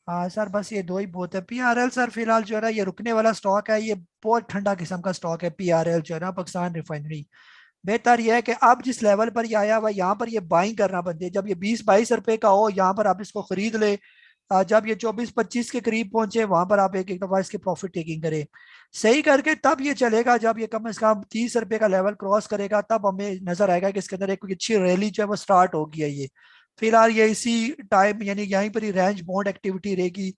हाँ सर बस ये दो ही बहुत है। पीआरएल सर फिलहाल जो है ना ये रुकने वाला स्टॉक है। ये बहुत ठंडा किस्म का स्टॉक है पीआरएल जो है ना पाकिस्तान रिफाइनरी। बेहतर यह है कि अब जिस लेवल पर ये आया हुआ है यहाँ पर ये बाइंग करना बनती है। जब ये 20-22 रुपए का हो यहाँ पर आप इसको खरीद ले। जब ये 24-25 के करीब पहुंचे वहां पर आप एक एक दफा इसकी प्रॉफिट टेकिंग करें सही करके, तब ये चलेगा। जब ये कम से कम 30 रुपए का लेवल क्रॉस करेगा तब हमें नजर आएगा कि इसके अंदर एक अच्छी रैली जो है वो स्टार्ट हो गई है। ये फिलहाल ये इसी टाइम यानी यहीं पर ही रेंज बाउंड एक्टिविटी रहेगी।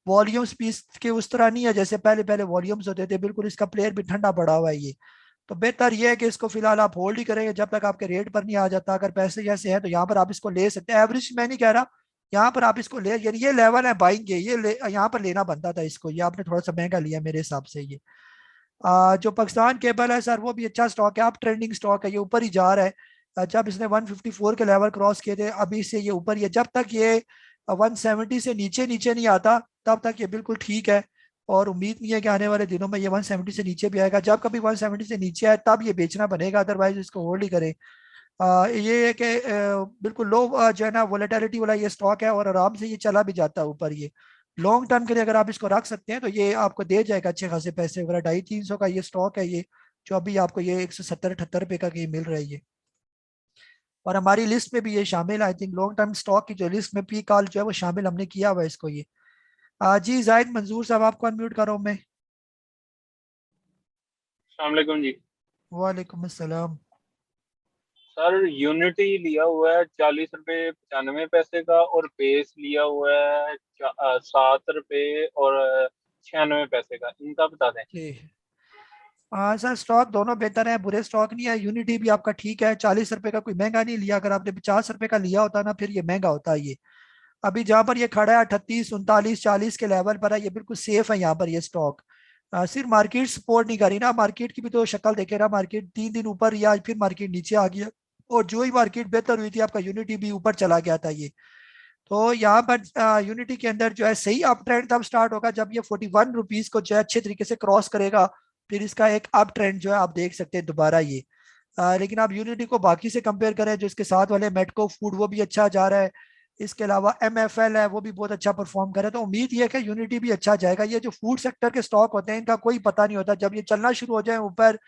वॉल्यूम्स भी इसके उस तरह नहीं है जैसे पहले पहले वॉल्यूम्स होते थे, बिल्कुल इसका प्लेयर भी ठंडा पड़ा हुआ है ये। तो बेहतर ये है कि इसको फिलहाल आप होल्ड ही करेंगे जब तक आपके रेट पर नहीं आ जाता। अगर पैसे जैसे हैं तो यहाँ पर आप इसको ले सकते हैं। एवरेज मैं नहीं कह रहा, यहाँ पर आप इसको ले, यानी ये लेवल है बाइंग के, यहाँ पर लेना बनता था इसको। ये आपने थोड़ा सा महंगा लिया मेरे हिसाब से। ये जो पाकिस्तान केबल है सर वो भी अच्छा स्टॉक है, आप ट्रेंडिंग स्टॉक है, ये ऊपर ही जा रहा है। जब इसने 154 के लेवल क्रॉस किए थे अभी से ये ऊपर ही है। जब तक ये 170 से नीचे नीचे नहीं आता तब तक ये बिल्कुल ठीक है। और उम्मीद नहीं है कि आने वाले दिनों में ये 170 से नीचे भी आएगा। जब कभी 170 से नीचे आए तब ये बेचना बनेगा, अदरवाइज इसको होल्ड ही करें। ये है कि बिल्कुल लो जो है ना वोलेटिलिटी वाला ये स्टॉक है और आराम से ये चला भी जाता है ऊपर। ये लॉन्ग टर्म के लिए अगर आप इसको रख सकते हैं तो ये आपको दे जाएगा अच्छे खासे पैसे वगैरह। 250-300 का ये स्टॉक है ये, जो अभी आपको ये 170-78 रुपए का ये मिल रहा है ये। और हमारी लिस्ट में भी ये शामिल है। I think long term stock की जो लिस्ट में पी कॉल जो है वो शामिल हमने किया हुआ है इसको ये। जी जाहिद मंजूर साहब आपको अनम्यूट कर रहा हूँ मैं। अस्सलाम वालेकुम जी। वालेकुम अस्सलाम। सर यूनिटी लिया हुआ है 40 रुपये 95 पैसे का और बेस लिया हुआ है 7 रुपये और 96 पैसे का, इनका बता दें। हाँ सर स्टॉक दोनों बेहतर है, बुरे स्टॉक नहीं है। यूनिटी भी आपका ठीक है, 40 रुपए का कोई महंगा नहीं लिया। अगर आपने 50 रुपए का लिया होता ना फिर ये महंगा होता है ये। अभी जहाँ पर ये खड़ा है 38, 39, 40 के लेवल पर है, ये बिल्कुल सेफ है यहाँ पर ये स्टॉक। सिर्फ मार्केट सपोर्ट नहीं करी ना, मार्केट की भी तो शक्ल देखे ना। मार्केट 3 दिन ऊपर या फिर मार्केट नीचे आ गया और जो ही मार्केट बेहतर हुई थी आपका यूनिटी भी ऊपर चला गया था ये। तो यहाँ पर यूनिटी के अंदर जो है सही अप ट्रेंड तब स्टार्ट होगा जब ये 41 रुपीज को जो है अच्छे तरीके से क्रॉस करेगा। फिर इसका एक अप ट्रेंड जो है आप देख सकते हैं दोबारा ये। लेकिन आप यूनिटी को बाकी से कंपेयर करें जो इसके साथ वाले मेटको फूड वो भी अच्छा जा रहा है। इसके अलावा MFL है वो भी बहुत अच्छा परफॉर्म कर रहा है। तो उम्मीद ये है कि यूनिटी भी अच्छा जाएगा। ये जो फूड सेक्टर के स्टॉक होते हैं इनका कोई पता नहीं होता, जब ये चलना शुरू हो जाए ऊपर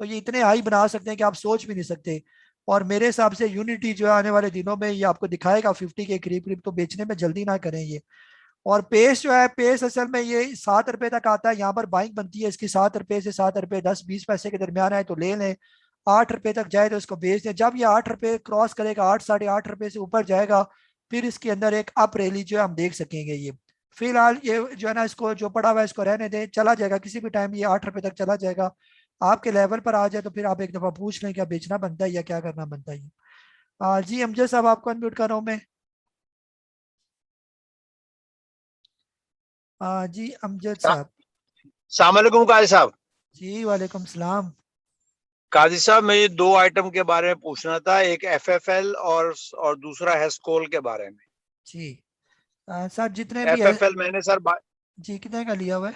तो ये इतने हाई बना सकते हैं कि आप सोच भी नहीं सकते। और मेरे हिसाब से यूनिटी जो है आने वाले दिनों में ये आपको दिखाएगा 50 के करीब करीब, तो बेचने में जल्दी ना करें ये। और पेस जो है, पेस असल में ये 7 रुपए तक आता है, यहाँ पर बाइंग बनती है इसकी 7 रुपए से 7 रुपए 10-20 पैसे के दरमियान है तो ले लें। 8 रुपए तक जाए तो इसको बेच दें। जब ये 8 रुपए क्रॉस करेगा, 8 साढ़े 8 रुपए से ऊपर जाएगा फिर इसके अंदर एक अप रैली जो है हम देख सकेंगे ये। फिलहाल ये जो है ना इसको जो पड़ा हुआ है इसको रहने दें, चला जाएगा किसी भी टाइम, ये 8 रुपए तक चला जाएगा। आपके लेवल पर आ जाए तो फिर आप एक दफा पूछ लें क्या बेचना बनता है या क्या करना बनता है। जी अमजद साहब आपको अनम्यूट कर रहा हूँ मैं। जी अमजद साहब। सलामकुम काजी साहब। जी वालेकुम सलाम। काजी साहब मैं ये 2 आइटम के बारे में पूछना था, एक एफएफएल और दूसरा हेस्कोल के बारे में। जी सर जितने भी एफएफएल मैंने सर जी कितने का लिया हुआ है?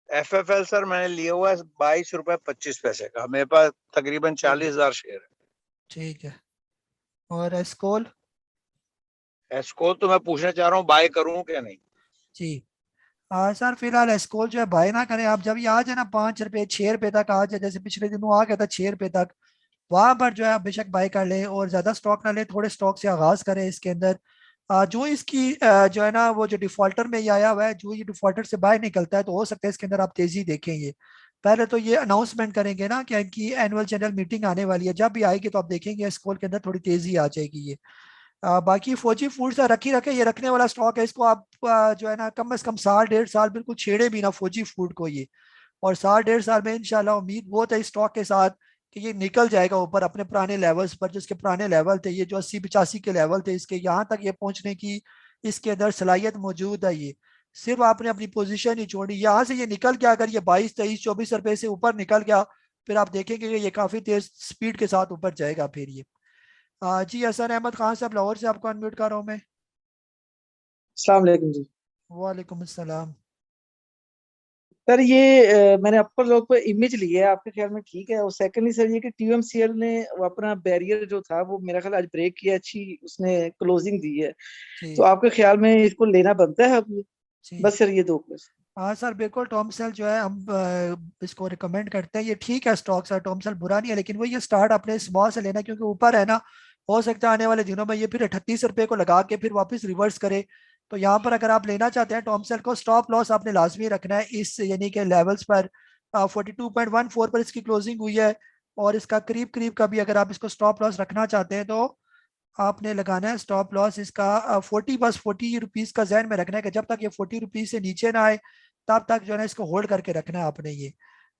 एफएफएल सर मैंने लिया हुआ है 22 रुपए 25 पैसे का, मेरे पास तकरीबन 40,000 शेयर है। ठीक है। और एस्कोल? एस्कोल तो मैं पूछना चाह रहा हूँ बाय करूँ क्या नहीं। जी सर फिलहाल एस्कोल जो है बाय ना करें आप, जब ये आ जाए ना 5 रुपए 6 रुपए तक आ जाए, जैसे पिछले दिनों आ गया था 6 रुपए तक, वहां पर जो है आप बेशक बाय कर ले और ज्यादा स्टॉक ना ले, थोड़े स्टॉक से आगाज करें इसके अंदर। जो इसकी जो है ना वो जो डिफॉल्टर में ये आया हुआ है, जो ये डिफॉल्टर से बाहर निकलता है तो हो सकता है इसके अंदर आप तेजी देखें। ये पहले तो ये अनाउंसमेंट करेंगे ना कि इनकी एनुअल जनरल मीटिंग आने वाली है, जब भी आएगी तो आप देखेंगे स्कूल के अंदर थोड़ी तेजी आ जाएगी ये। बाकी फौजी फूड से रखी रखे, ये रखने वाला स्टॉक है, इसको आप जो है ना कम से कम साल 1.5 साल बिल्कुल छेड़े भी ना फौजी फूड को ये, और साल 1.5 साल में इंशाल्लाह उम्मीद बहुत है इस स्टॉक के साथ कि ये निकल जाएगा ऊपर अपने पुराने लेवल्स पर, जिसके पुराने लेवल थे ये जो 80-85 के लेवल थे, इसके यहाँ तक ये पहुंचने की इसके अंदर सलाहियत मौजूद है। ये सिर्फ आपने अपनी पोजीशन ही छोड़ी, यहाँ से ये निकल गया, अगर ये 22-23-24 रुपए से ऊपर निकल गया फिर आप देखेंगे कि ये काफी तेज स्पीड के साथ ऊपर जाएगा फिर ये। जी हसन अहमद खान साहब लाहौर से आपको अनम्यूट कर रहा हूँ मैं। अस्सलाम वालेकुम जी। वालेकुम अस्सलाम। सर ये मैंने अपर लोग पे इमेज ली है, आपके ख्याल में ठीक है? और सेकंडली सर ये कि टीएमसीएल ने वो अपना बैरियर जो था वो मेरा ख्याल आज ब्रेक किया, अच्छी उसने क्लोजिंग दी है, तो आपके ख्याल में इसको लेना बनता है अब? बस सर ये 2 क्वेश्चन। हाँ सर बिल्कुल, टॉमसेल जो है हम इसको रिकमेंड करते हैं, ये ठीक है स्टॉक सर, टॉमसेल बुरा नहीं है, लेकिन वो ये स्टार्ट अपने स्मॉल से लेना क्योंकि ऊपर है ना, हो सकता है आने वाले दिनों में ये फिर 38 रुपए को लगा के फिर वापस रिवर्स करे। तो यहाँ पर अगर आप लेना चाहते हैं टॉमसेल को, स्टॉप लॉस आपने लाजमी रखना है इस यानी कि लेवल्स पर 42.14 पर इसकी क्लोजिंग हुई है, और इसका करीब करीब का भी अगर आप इसको स्टॉप लॉस रखना चाहते हैं तो आपने लगाना है स्टॉप लॉस इसका 40, बस 40 रुपीज का जहन में रखना है कि जब तक ये 40 रुपीज से नीचे ना आए तब तक जो है ना इसको होल्ड करके रखना है आपने ये।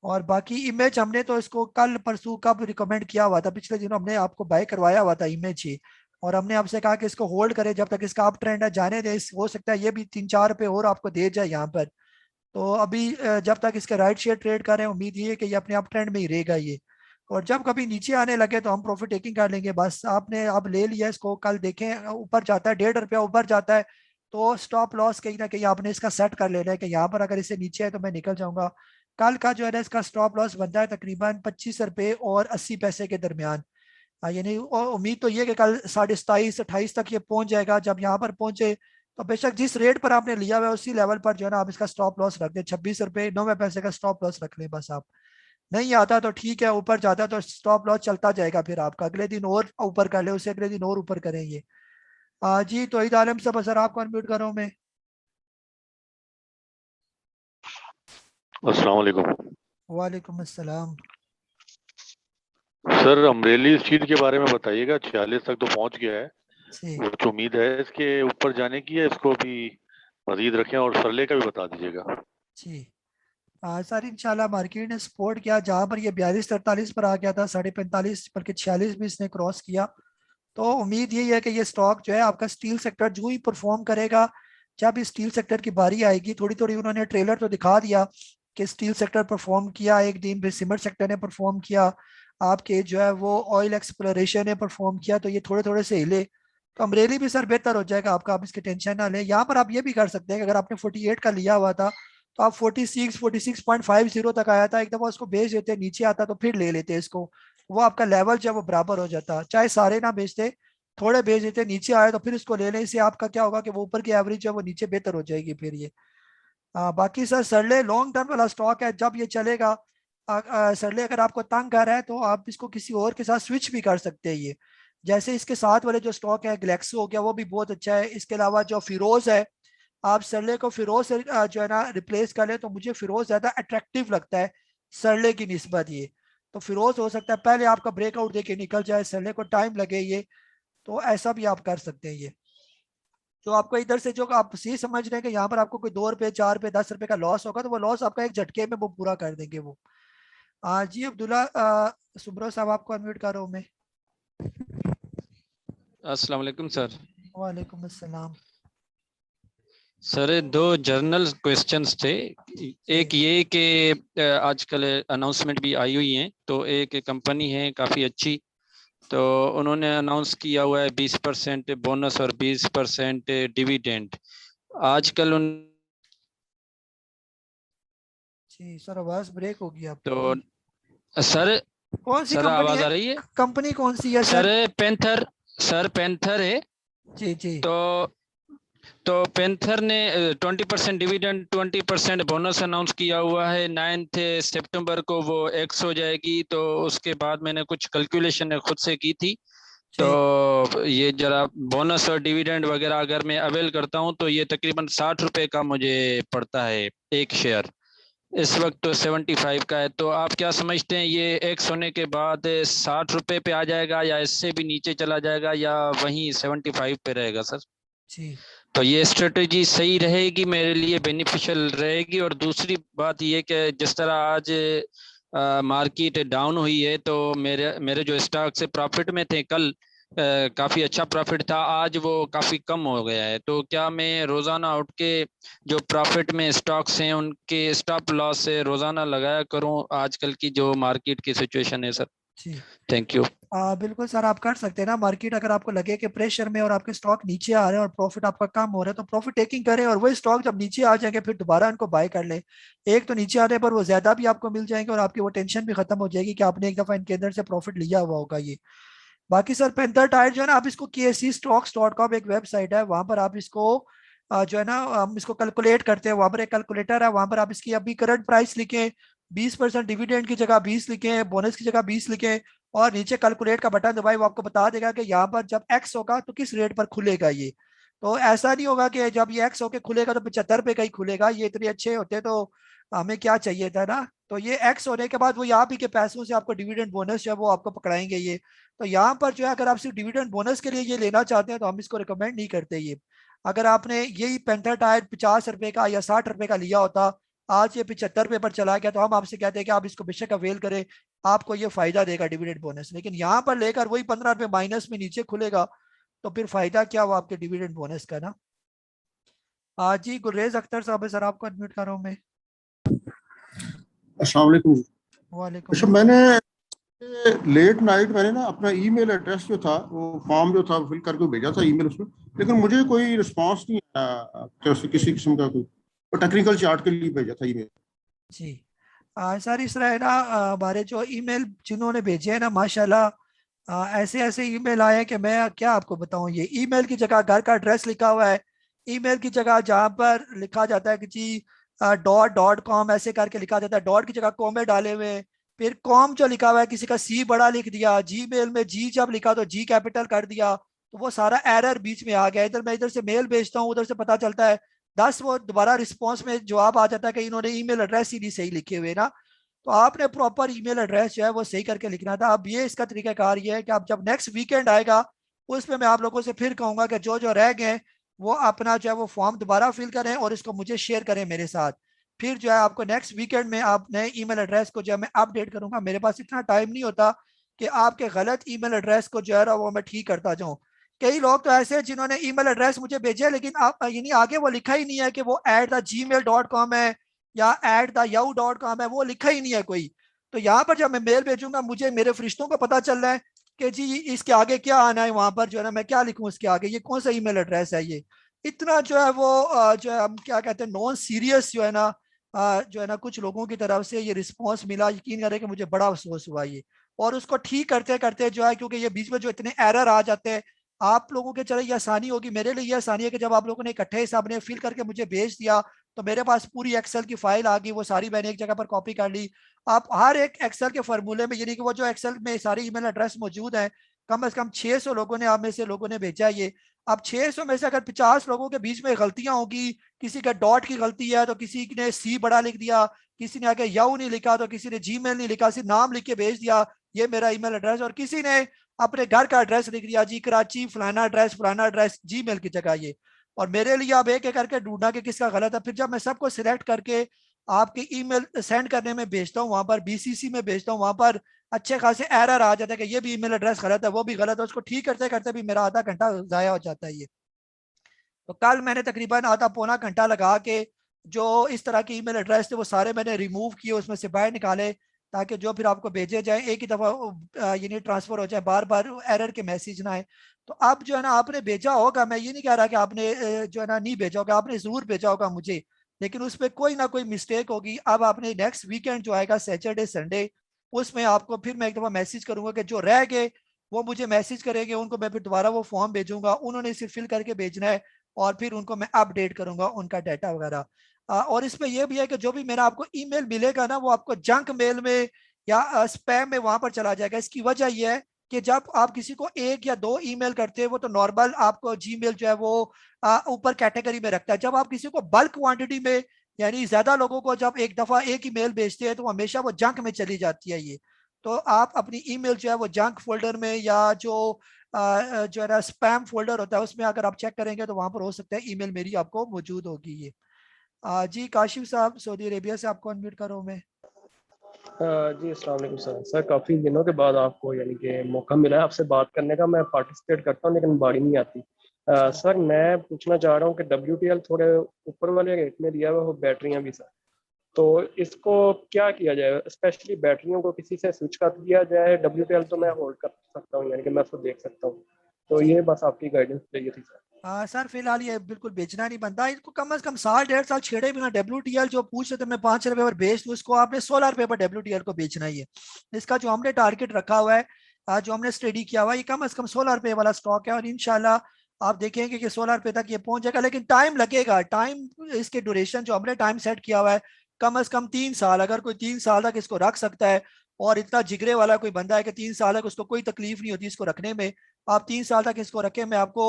और बाकी इमेज हमने तो इसको कल परसों कब रिकमेंड किया हुआ था, पिछले दिनों हमने आपको बाय करवाया हुआ था इमेज ही, और हमने आपसे कहा कि इसको होल्ड करें जब तक इसका अप ट्रेंड है, जाने दे, हो सकता है ये भी 3-4 रुपए और आपको दे जाए यहाँ पर। तो अभी जब तक इसके राइट शेयर ट्रेड कर रहे हैं उम्मीद ये है कि ये अपने अप ट्रेंड में ही रहेगा ये, और जब कभी नीचे आने लगे तो हम प्रॉफिट टेकिंग कर लेंगे। बस आपने अब ले लिया इसको, कल देखें ऊपर जाता है 1.5 रुपया ऊपर जाता है तो स्टॉप लॉस कहीं ना कहीं आपने इसका सेट कर लेना है कि यहाँ पर अगर इसे नीचे है तो मैं निकल जाऊंगा। कल का जो है ना इसका स्टॉप लॉस बनता है तकरीबन 25 रुपए और 80 पैसे के दरमियान, यानी उम्मीद तो ये कि कल 27-28 तक ये पहुंच जाएगा। जब यहाँ पर पहुंचे तो बेशक जिस रेट पर आपने लिया हुआ है उसी लेवल पर जो है ना आप इसका स्टॉप लॉस रख दें, 26 रुपए 90 पैसे का स्टॉप लॉस रख लें बस आप। नहीं आता तो ठीक है, ऊपर जाता तो स्टॉप लॉस चलता जाएगा, फिर आपका अगले दिन और ऊपर कर ले, उससे अगले दिन और ऊपर करेंगे। जी तौहीद आलम साहब सर आपको अनम्यूट कर रहा हूं मैं। अस्सलाम वालेकुम। वालेकुम अस्सलाम। सर अमरेली स्टील के बारे में बताइएगा, 46 तक तो पहुंच गया है, जी कुछ उम्मीद है इसके ऊपर जाने की है, इसको भी मजीद रखें, और सरले का भी बता दीजिएगा। जी सर इंशाल्लाह मार्केट ने सपोर्ट किया, जहां पर ये 42-43 पर आ गया था, 45.5 बल्कि 46 भी इसने क्रॉस किया, तो उम्मीद यही है कि ये स्टॉक जो है आपका स्टील सेक्टर जो ही परफॉर्म करेगा, जब इस स्टील सेक्टर की बारी आएगी, थोड़ी थोड़ी उन्होंने ट्रेलर तो दिखा दिया कि स्टील सेक्टर परफॉर्म किया एक दिन, फिर सीमेंट सेक्टर ने परफॉर्म किया, आपके जो है वो ऑयल एक्सप्लोरेशन ने परफॉर्म किया, तो ये थोड़े थोड़े से हिले, तो अमरेली भी सर बेहतर हो जाएगा आपका, आप इसकी टेंशन ना लें। यहाँ पर आप ये भी कर सकते हैं कि अगर आपने 48 का लिया हुआ था तो आप 46.50 तक आया था, एक दफा उसको बेच देते, नीचे आता तो फिर ले लेते इसको, वो आपका लेवल जो है वो बराबर हो जाता, चाहे सारे ना बेचते थोड़े बेच देते, नीचे आए तो फिर इसको ले लें, इससे आपका क्या होगा कि वो ऊपर की एवरेज है वो नीचे बेहतर हो जाएगी फिर ये। बाकी सर सरले लॉन्ग टर्म वाला स्टॉक है, जब ये चलेगा सरले अगर आपको तंग कर रहा है तो आप इसको किसी और के साथ स्विच भी कर सकते हैं ये, जैसे इसके साथ वाले जो स्टॉक है ग्लेक्सो हो गया वो भी बहुत अच्छा है, इसके अलावा जो फिरोज है, आप सरले को फिरोज से जो है ना रिप्लेस कर ले तो मुझे फिरोज ज्यादा अट्रैक्टिव लगता है सरले की निस्बत ये, तो फिरोज हो सकता है पहले आपका ब्रेकआउट देके निकल जाए, सरले को टाइम लगे ये, तो ऐसा भी आप कर सकते हैं ये। जो आपको इधर से जो आप सही समझ रहे हैं कि यहाँ पर आपको कोई 2 रुपए 4 रुपए 10 रुपए का लॉस होगा, तो वो लॉस आपका एक झटके में वो पूरा कर देंगे वो। जी अब्दुल्ला सुब्रो साहब, आपको अनम्यूट कर रहा हूँ मैं। अस्सलाम वालेकुम सर। वालेकुम अस्सलाम। सर 2 जर्नल क्वेश्चंस थे। एक ये कि आजकल अनाउंसमेंट भी आई हुई हैं, तो एक कंपनी है काफ़ी अच्छी, तो उन्होंने अनाउंस किया हुआ है 20% बोनस और 20% डिविडेंड। आजकल उन जी सर आवाज ब्रेक हो गई आपकी। तो सर कौन सी सर कंपनी आवाज है? आ रही है? कंपनी कौन सी है सर सर? पैंथर है। जी जी। तो पैंथर ने 20% डिविडेंड 20% बोनस अनाउंस किया हुआ है। 9 सितंबर को वो एक्स हो जाएगी। तो उसके बाद मैंने कुछ कैलकुलेशन खुद से की थी, तो ये जरा बोनस और डिविडेंड वगैरह अगर मैं अवेल करता हूँ तो ये तकरीबन 60 रुपए का मुझे पड़ता है एक शेयर। इस वक्त तो 75 का है। तो आप क्या समझते हैं, ये एक्स होने के बाद 60 रुपए पे आ जाएगा या इससे भी नीचे चला जाएगा या वहीं 75 पे रहेगा सर? जी। तो ये स्ट्रेटेजी सही रहेगी, मेरे लिए बेनिफिशियल रहेगी। और दूसरी बात ये कि जिस तरह आज मार्केट डाउन हुई है, तो मेरे जो स्टॉक से प्रॉफिट में थे कल, काफ़ी अच्छा प्रॉफिट था, आज वो काफ़ी कम हो गया है। तो क्या मैं रोज़ाना उठ के जो प्रॉफिट में स्टॉक्स हैं उनके स्टॉप लॉस से रोज़ाना लगाया करूं आजकल की जो मार्केट की सिचुएशन है सर? जी थैंक यू। बिल्कुल सर, आप कर सकते हैं ना। मार्केट अगर आपको लगे कि प्रेशर में और आपके स्टॉक नीचे आ रहे हैं और प्रॉफिट आपका कम हो रहा है, तो प्रॉफिट टेकिंग करें और वही स्टॉक जब नीचे आ जाएंगे फिर दोबारा इनको बाय कर लें। एक तो नीचे आने पर वो ज्यादा भी आपको मिल जाएंगे और आपकी वो टेंशन भी खत्म हो जाएगी कि आपने एक दफा इनके अंदर से प्रॉफिट लिया हुआ होगा ये। बाकी सर पैंथर टायर जो है ना, आप इसको KSEstocks.com एक वेबसाइट है, वहां पर आप इसको जो है ना हम इसको कैलकुलेट करते हैं। वहां पर एक कैलकुलेटर है, वहां पर आप इसकी अभी करंट प्राइस लिखें, 20% डिविडेंड की जगह 20 लिखें, बोनस की जगह 20 लिखें और नीचे कैलकुलेट का बटन दबाए, वो आपको बता देगा कि यहाँ पर जब एक्स होगा तो किस रेट पर खुलेगा ये। तो ऐसा नहीं होगा कि जब ये एक्स होके खुलेगा तो 75 रुपए का ही खुलेगा। ये इतने अच्छे होते तो हमें क्या चाहिए था ना। तो ये एक्स होने के बाद वो यहाँ भी के पैसों से आपको डिविडेंड बोनस जो है वो आपको पकड़ाएंगे ये। तो यहाँ पर जो है अगर आप सिर्फ डिविडेंड बोनस के लिए ये लेना चाहते हैं तो हम इसको रिकमेंड नहीं करते ये। अगर आपने यही पैंथर टायर 50 रुपए का या 60 रुपए का लिया होता, आज ये 75 रुपए पर चला गया, तो हम आपसे कहते हैं कि आप इसको बेशक अवेल करें, आपको ये फायदा देगा डिविडेंड बोनस। लेकिन यहाँ पर लेकर वही 15 रुपए माइनस में नीचे खुलेगा तो फिर फायदा क्या हुआ आपके डिविडेंड बोनस का ना। जी गुरेज अख्तर साहब है सर, आपको अडमिट कर रहा हूँ मैं। अस्सलाम वालेकुम। वालेकुम। अच्छा, मैंने लेट नाइट मैंने ना अपना ईमेल एड्रेस जो था वो फॉर्म जो था फिल करके भेजा था ईमेल उसमें, लेकिन मुझे कोई रिस्पांस नहीं आया किसी किस्म का। कोई टेक्निकल चार्ट के लिए भेजा था ईमेल। जी सर इस तरह है ना, हमारे जो ईमेल जिन्होंने भेजे हैं ना माशाल्लाह ऐसे ऐसे ईमेल आए हैं कि मैं क्या आपको बताऊं। ये ईमेल की जगह घर का एड्रेस लिखा हुआ है, ईमेल की जगह जहाँ पर लिखा जाता है कि जी .com ऐसे करके लिखा जाता है, डॉट की जगह कॉमे डाले हुए हैं, फिर कॉम जो लिखा हुआ है किसी का सी बड़ा लिख दिया, जीमेल में जी जब लिखा तो जी कैपिटल कर दिया, तो वो सारा एरर बीच में आ गया। इधर मैं इधर से मेल भेजता हूँ, उधर से पता चलता है 10 वो दोबारा रिस्पॉन्स में जवाब आ जाता है कि इन्होंने ईमेल एड्रेस ही नहीं सही लिखे हुए ना। तो आपने प्रॉपर ईमेल एड्रेस जो है वो सही करके लिखना था। अब ये इसका तरीकाकार ये है कि आप जब नेक्स्ट वीकेंड आएगा उसमें मैं आप लोगों से फिर कहूंगा कि जो जो रह गए वो अपना जो है वो फॉर्म दोबारा फिल करें और इसको मुझे शेयर करें मेरे साथ। फिर जो है आपको नेक्स्ट वीकेंड में आप नए ईमेल एड्रेस को जो है मैं अपडेट करूंगा। मेरे पास इतना टाइम नहीं होता कि आपके गलत ईमेल एड्रेस को जो है वो मैं ठीक करता जाऊं। कई लोग तो ऐसे हैं जिन्होंने ईमेल एड्रेस मुझे भेजे लेकिन आप यानी आगे वो लिखा ही नहीं है कि वो @gmail.com है या @yahoo.com है, वो लिखा ही नहीं है कोई। तो यहाँ पर जब मैं मेल भेजूंगा मुझे मेरे फरिश्तों को पता चल रहा है कि जी इसके आगे क्या आना है, वहां पर जो है ना मैं क्या लिखूं उसके आगे, ये कौन सा ईमेल एड्रेस है। ये इतना जो है वो जो है हम क्या कहते हैं नॉन सीरियस जो है ना जो है ना कुछ लोगों की तरफ से ये रिस्पॉन्स मिला। यकीन करें कि मुझे बड़ा अफसोस हुआ ये। और उसको ठीक करते करते जो है, क्योंकि ये बीच में जो इतने एरर आ जाते हैं, आप लोगों के चले ये आसानी होगी, मेरे लिए ये आसानी है कि जब आप लोगों ने इकट्ठे हिसाब ने फिल करके मुझे भेज दिया तो मेरे पास पूरी एक्सेल की फाइल आ गई, वो सारी मैंने एक जगह पर कॉपी कर ली। आप हर एक एक्सेल के फार्मूले में, यानी कि वो जो एक्सेल में सारी ईमेल एड्रेस मौजूद है, कम से कम 600 लोगों ने आप में से लोगों ने भेजा ये। अब 600 में से अगर 50 लोगों के बीच में गलतियां होगी, किसी का डॉट की गलती है तो किसी ने सी बड़ा लिख दिया, किसी ने आगे याहू नहीं लिखा तो किसी ने जीमेल नहीं लिखा, सिर्फ नाम लिख के भेज दिया ये मेरा ईमेल एड्रेस, और किसी ने अपने घर का एड्रेस लिख दिया जी कराची फलाना एड्रेस जीमेल की जगह ये। और मेरे लिए आप एक एक करके ढूंढना कि किसका गलत है। फिर जब मैं सबको सिलेक्ट करके आपकी ईमेल सेंड करने में भेजता हूँ, वहां पर बीसीसी में भेजता हूँ, वहां पर अच्छे खासे एरर आ जाता है कि ये भी ईमेल एड्रेस गलत है, वो भी गलत है। उसको ठीक करते करते भी मेरा आधा घंटा जाया हो जाता है ये। तो कल मैंने तकरीबन आधा पौना घंटा लगा के जो इस तरह की ईमेल एड्रेस थे वो सारे मैंने रिमूव किए, उसमें से बाहर निकाले, ताकि जो फिर आपको भेजे जाए एक ही दफ़ा यानी ट्रांसफर हो जाए, बार बार एरर के मैसेज ना आए। तो अब जो है ना आपने भेजा होगा, मैं ये नहीं कह रहा कि आपने जो है ना नहीं भेजा होगा, आपने ज़रूर भेजा होगा मुझे, लेकिन उसमें कोई ना कोई मिस्टेक होगी। अब आपने नेक्स्ट वीकेंड जो आएगा सैटरडे संडे, उसमें आपको फिर मैं एक दफ़ा मैसेज करूंगा कि जो रह गए वो मुझे मैसेज करेंगे, उनको मैं फिर दोबारा वो फॉर्म भेजूंगा, उन्होंने सिर्फ फिल करके भेजना है और फिर उनको मैं अपडेट करूंगा उनका डाटा वगैरह। और इसमें यह भी है कि जो भी मेरा आपको ईमेल मिलेगा ना वो आपको जंक मेल में या स्पैम में वहां पर चला जाएगा। इसकी वजह यह है कि जब आप किसी को एक या दो ईमेल करते हैं वो तो नॉर्मल आपको जीमेल जो है वो ऊपर कैटेगरी में रखता है। जब आप किसी को बल्क क्वांटिटी में यानी ज्यादा लोगों को जब एक दफा एक ईमेल भेजते हैं तो हमेशा वो जंक में चली जाती है ये। तो आप अपनी ईमेल जो है वो जंक फोल्डर में या जो जो है ना स्पैम फोल्डर होता है उसमें अगर आप चेक करेंगे तो वहां पर हो सकता है ईमेल मेरी आपको मौजूद होगी ये। जी काशिफ साहब सऊदी अरेबिया से आपको अनम्यूट करो मैं। जी अस्सलाम वालेकुम सर। सर काफ़ी दिनों के बाद आपको यानी कि मौका मिला है आपसे बात करने का। मैं पार्टिसिपेट करता हूँ लेकिन बारी नहीं आती। सर मैं पूछना चाह रहा हूँ कि WTL थोड़े ऊपर वाले रेट में दिया हुआ, वो बैटरियाँ भी सर, तो इसको क्या किया जाए? स्पेशली बैटरियों को किसी से स्विच कर दिया जाए? WTL तो मैं होल्ड कर सकता हूँ, यानी कि मैं उसको देख सकता हूँ। तो ये बस आपकी गाइडेंस चाहिए थी सर। सर फिलहाल ये बिल्कुल बेचना नहीं बनता, इसको कम से कम साल 1.5 साल छेड़े बिना WTL जो पूछ रहे थे मैं 5 रुपए पर बेच दूं, इसको आपने 16 रुपए पर WTL को बेचना ही है। इसका जो हमने टारगेट रखा हुआ है, जो हमने स्टडी किया हुआ है, ये कम से कम 16 रुपए वाला स्टॉक है और इंशाल्लाह आप देखेंगे कि 16 रुपए तक ये पहुंच जाएगा। लेकिन टाइम लगेगा, टाइम इसके ड्यूरेशन जो हमने टाइम सेट किया हुआ है कम से कम 3 साल। अगर कोई 3 साल तक इसको रख सकता है और इतना जिगरे वाला कोई बंदा है कि 3 साल तक उसको कोई तकलीफ नहीं होती इसको रखने में, आप 3 साल तक इसको रखें, मैं आपको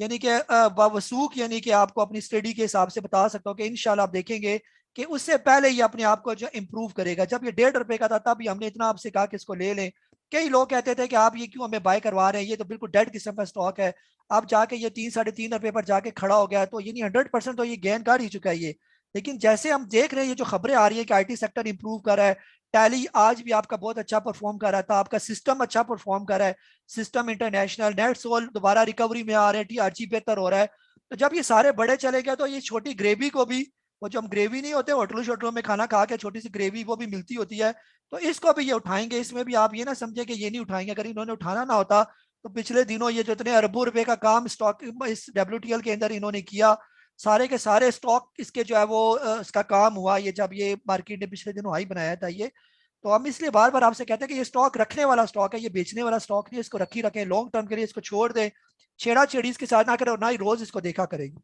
यानी कि बावसूख यानी कि आपको अपनी स्टडी के हिसाब से बता सकता हूँ कि इंशाल्लाह आप देखेंगे कि उससे पहले ही अपने आप को जो इम्प्रूव करेगा। जब ये 1.5 रुपए का था तब भी हमने इतना आपसे कहा कि इसको ले लें। कई लोग कहते थे कि आप ये क्यों हमें बाय करवा रहे हैं, ये तो बिल्कुल डेड किस्म का स्टॉक है। अब जाके ये 3-3.5 रुपए पर जाके खड़ा हो गया, तो ये नहीं 100% तो ये गेन कर ही चुका है ये। लेकिन जैसे हम देख रहे हैं ये जो खबरें आ रही है कि IT सेक्टर इंप्रूव कर रहा है, टैली आज भी आपका बहुत अच्छा परफॉर्म कर रहा था, आपका सिस्टम अच्छा परफॉर्म कर रहा है, सिस्टम इंटरनेशनल नेट सोल दोबारा रिकवरी में आ रहे हैं, TRG बेहतर हो रहा है। तो जब ये सारे बड़े चले गए तो ये छोटी ग्रेवी को भी, वो जो हम ग्रेवी नहीं होते होटलों शोटलों में खाना खा के छोटी सी ग्रेवी वो भी मिलती होती है, तो इसको भी ये उठाएंगे। इसमें भी आप ये ना समझे कि ये नहीं उठाएंगे, अगर इन्होंने उठाना ना होता तो पिछले दिनों ये जो इतने अरबों रुपए का काम स्टॉक इस WTL के अंदर इन्होंने किया, सारे के सारे स्टॉक इसके जो है वो इसका काम हुआ ये जब ये मार्केट ने पिछले दिनों हाई बनाया था ये। तो हम इसलिए बार बार आपसे कहते हैं कि ये स्टॉक रखने वाला स्टॉक है, ये बेचने वाला स्टॉक नहीं है, इसको रखी रखें लॉन्ग टर्म के लिए, इसको छोड़ दें, छेड़ा छेड़ी इसके साथ ना करें और ना ही रोज इसको देखा करेंगे।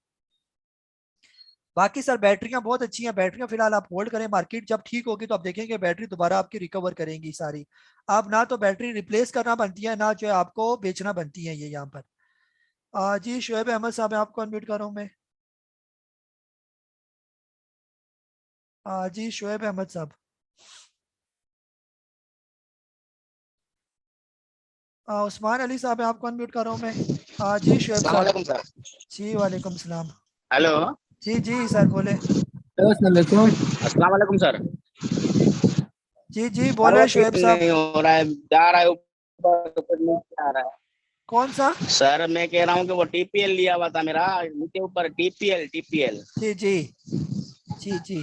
बाकी सर बैटरियां बहुत अच्छी हैं, बैटरियां फिलहाल आप होल्ड करें, मार्केट जब ठीक होगी तो आप देखेंगे बैटरी दोबारा आपकी रिकवर करेंगी सारी। आप ना तो बैटरी रिप्लेस करना बनती है ना जो है आपको बेचना बनती है ये यहाँ पर। जी शोएब अहमद साहब आपको अनम्यूट कर रहा हूँ मैं। जी शोएब अहमद साहब। उस्मान अली साहब आपको अनम्यूट कर रहा हूँ मैं। जी शोएब साहब। जी वालेकुम सलाम। हेलो जी जी सर बोले। अस्सलाम वालेकुम सर। जी जी बोले शोएब साहब। नहीं हो रहा है, जा रहा है ऊपर तो फिर नीचे आ रहा है। कौन सा? सर मैं कह रहा हूँ कि वो TPL लिया हुआ था मेरा, नीचे ऊपर TPL। जी जी जी जी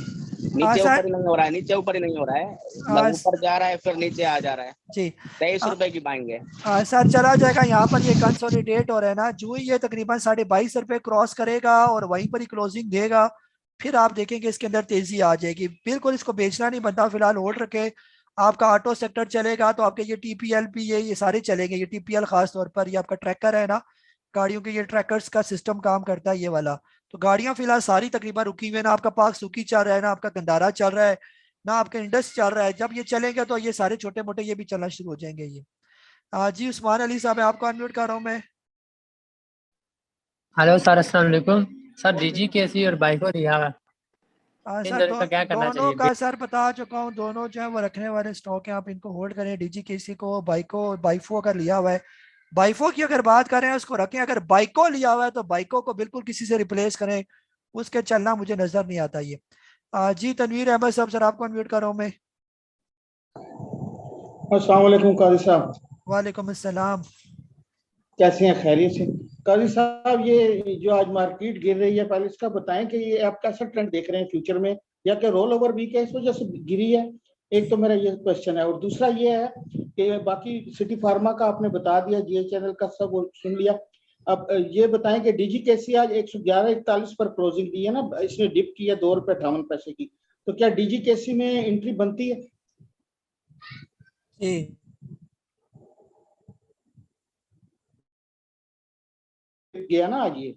नीचे ऊपर ही नहीं हो रहा है, नीचे ऊपर ही नहीं हो रहा है, मतलब ऊपर जा रहा है फिर नीचे आ जा रहा है। जी 23 रुपए की पाएंगे सर, चला जाएगा यहाँ पर, ये कंसोलिडेट हो रहा है ना, जो ही ये तकरीबन 22.5 रुपए क्रॉस करेगा और वहीं पर ही क्लोजिंग देगा, फिर आप देखेंगे इसके अंदर तेजी आ जाएगी। बिल्कुल इसको बेचना नहीं बनता, फिलहाल होल्ड रखे। आपका ऑटो सेक्टर चलेगा तो आपके ये TPL भी ये सारे चलेंगे। ये TPL खास तौर पर ये आपका ट्रैकर है ना, गाड़ियों के ये ट्रैकर्स का सिस्टम काम करता है ये वाला। तो गाड़ियां फिलहाल सारी तकरीबन रुकी हुई है ना, आपका पाक सुकी चल रहा है ना, आपका गंदारा चल रहा है ना, आपका इंडस चल रहा है। जब ये चलेंगे तो ये सारे छोटे मोटे ये भी चलना शुरू हो जाएंगे ये। जी उस्मान अली साहब आपको अनम्यूट कर रहा हूँ मैं। हेलो सर अस्सलाम वालेकुम सर। DG कैसी और बाइको रिहा इन सर दोनों का क्या करना दोनों चाहिए? का सर बता चुका हूँ, दोनों जो है वो रखने वाले स्टॉक है, आप इनको होल्ड करें। DG केसी को बाइको बाइफो अगर लिया हुआ है बाइफो की अगर बात करें उसको रखें, अगर बाइको लिया हुआ है तो बाइको को बिल्कुल किसी से रिप्लेस करें, उसके चलना मुझे नजर नहीं आता ये। जी तनवीर अहमद साहब, सर आपको अनम्यूट कर रहा हूं मैं। अस्सलाम वालेकुम काजी साहब। वालेकुम अस्सलाम। कैसे हैं, खैरियत से? काजी साहब, ये जो आज मार्केट गिर रही है, पहले इसका बताएं कि ये आप कैसा ट्रेंड देख रहे हैं फ्यूचर में, या कि रोल ओवर वीक है इस वजह से गिरी है? एक तो मेरा ये क्वेश्चन है, और दूसरा ये है कि बाकी सिटी फार्मा का आपने बता दिया, जीए चैनल का सब वो सुन लिया। अब ये बताएं कि डीजीकेसी आज 111.41 पर क्लोजिंग दी है ना, इसने डिप की है 2 रुपए 58 पैसे की, तो क्या डीजीकेसी में एंट्री बनती है? गया ना आज ये।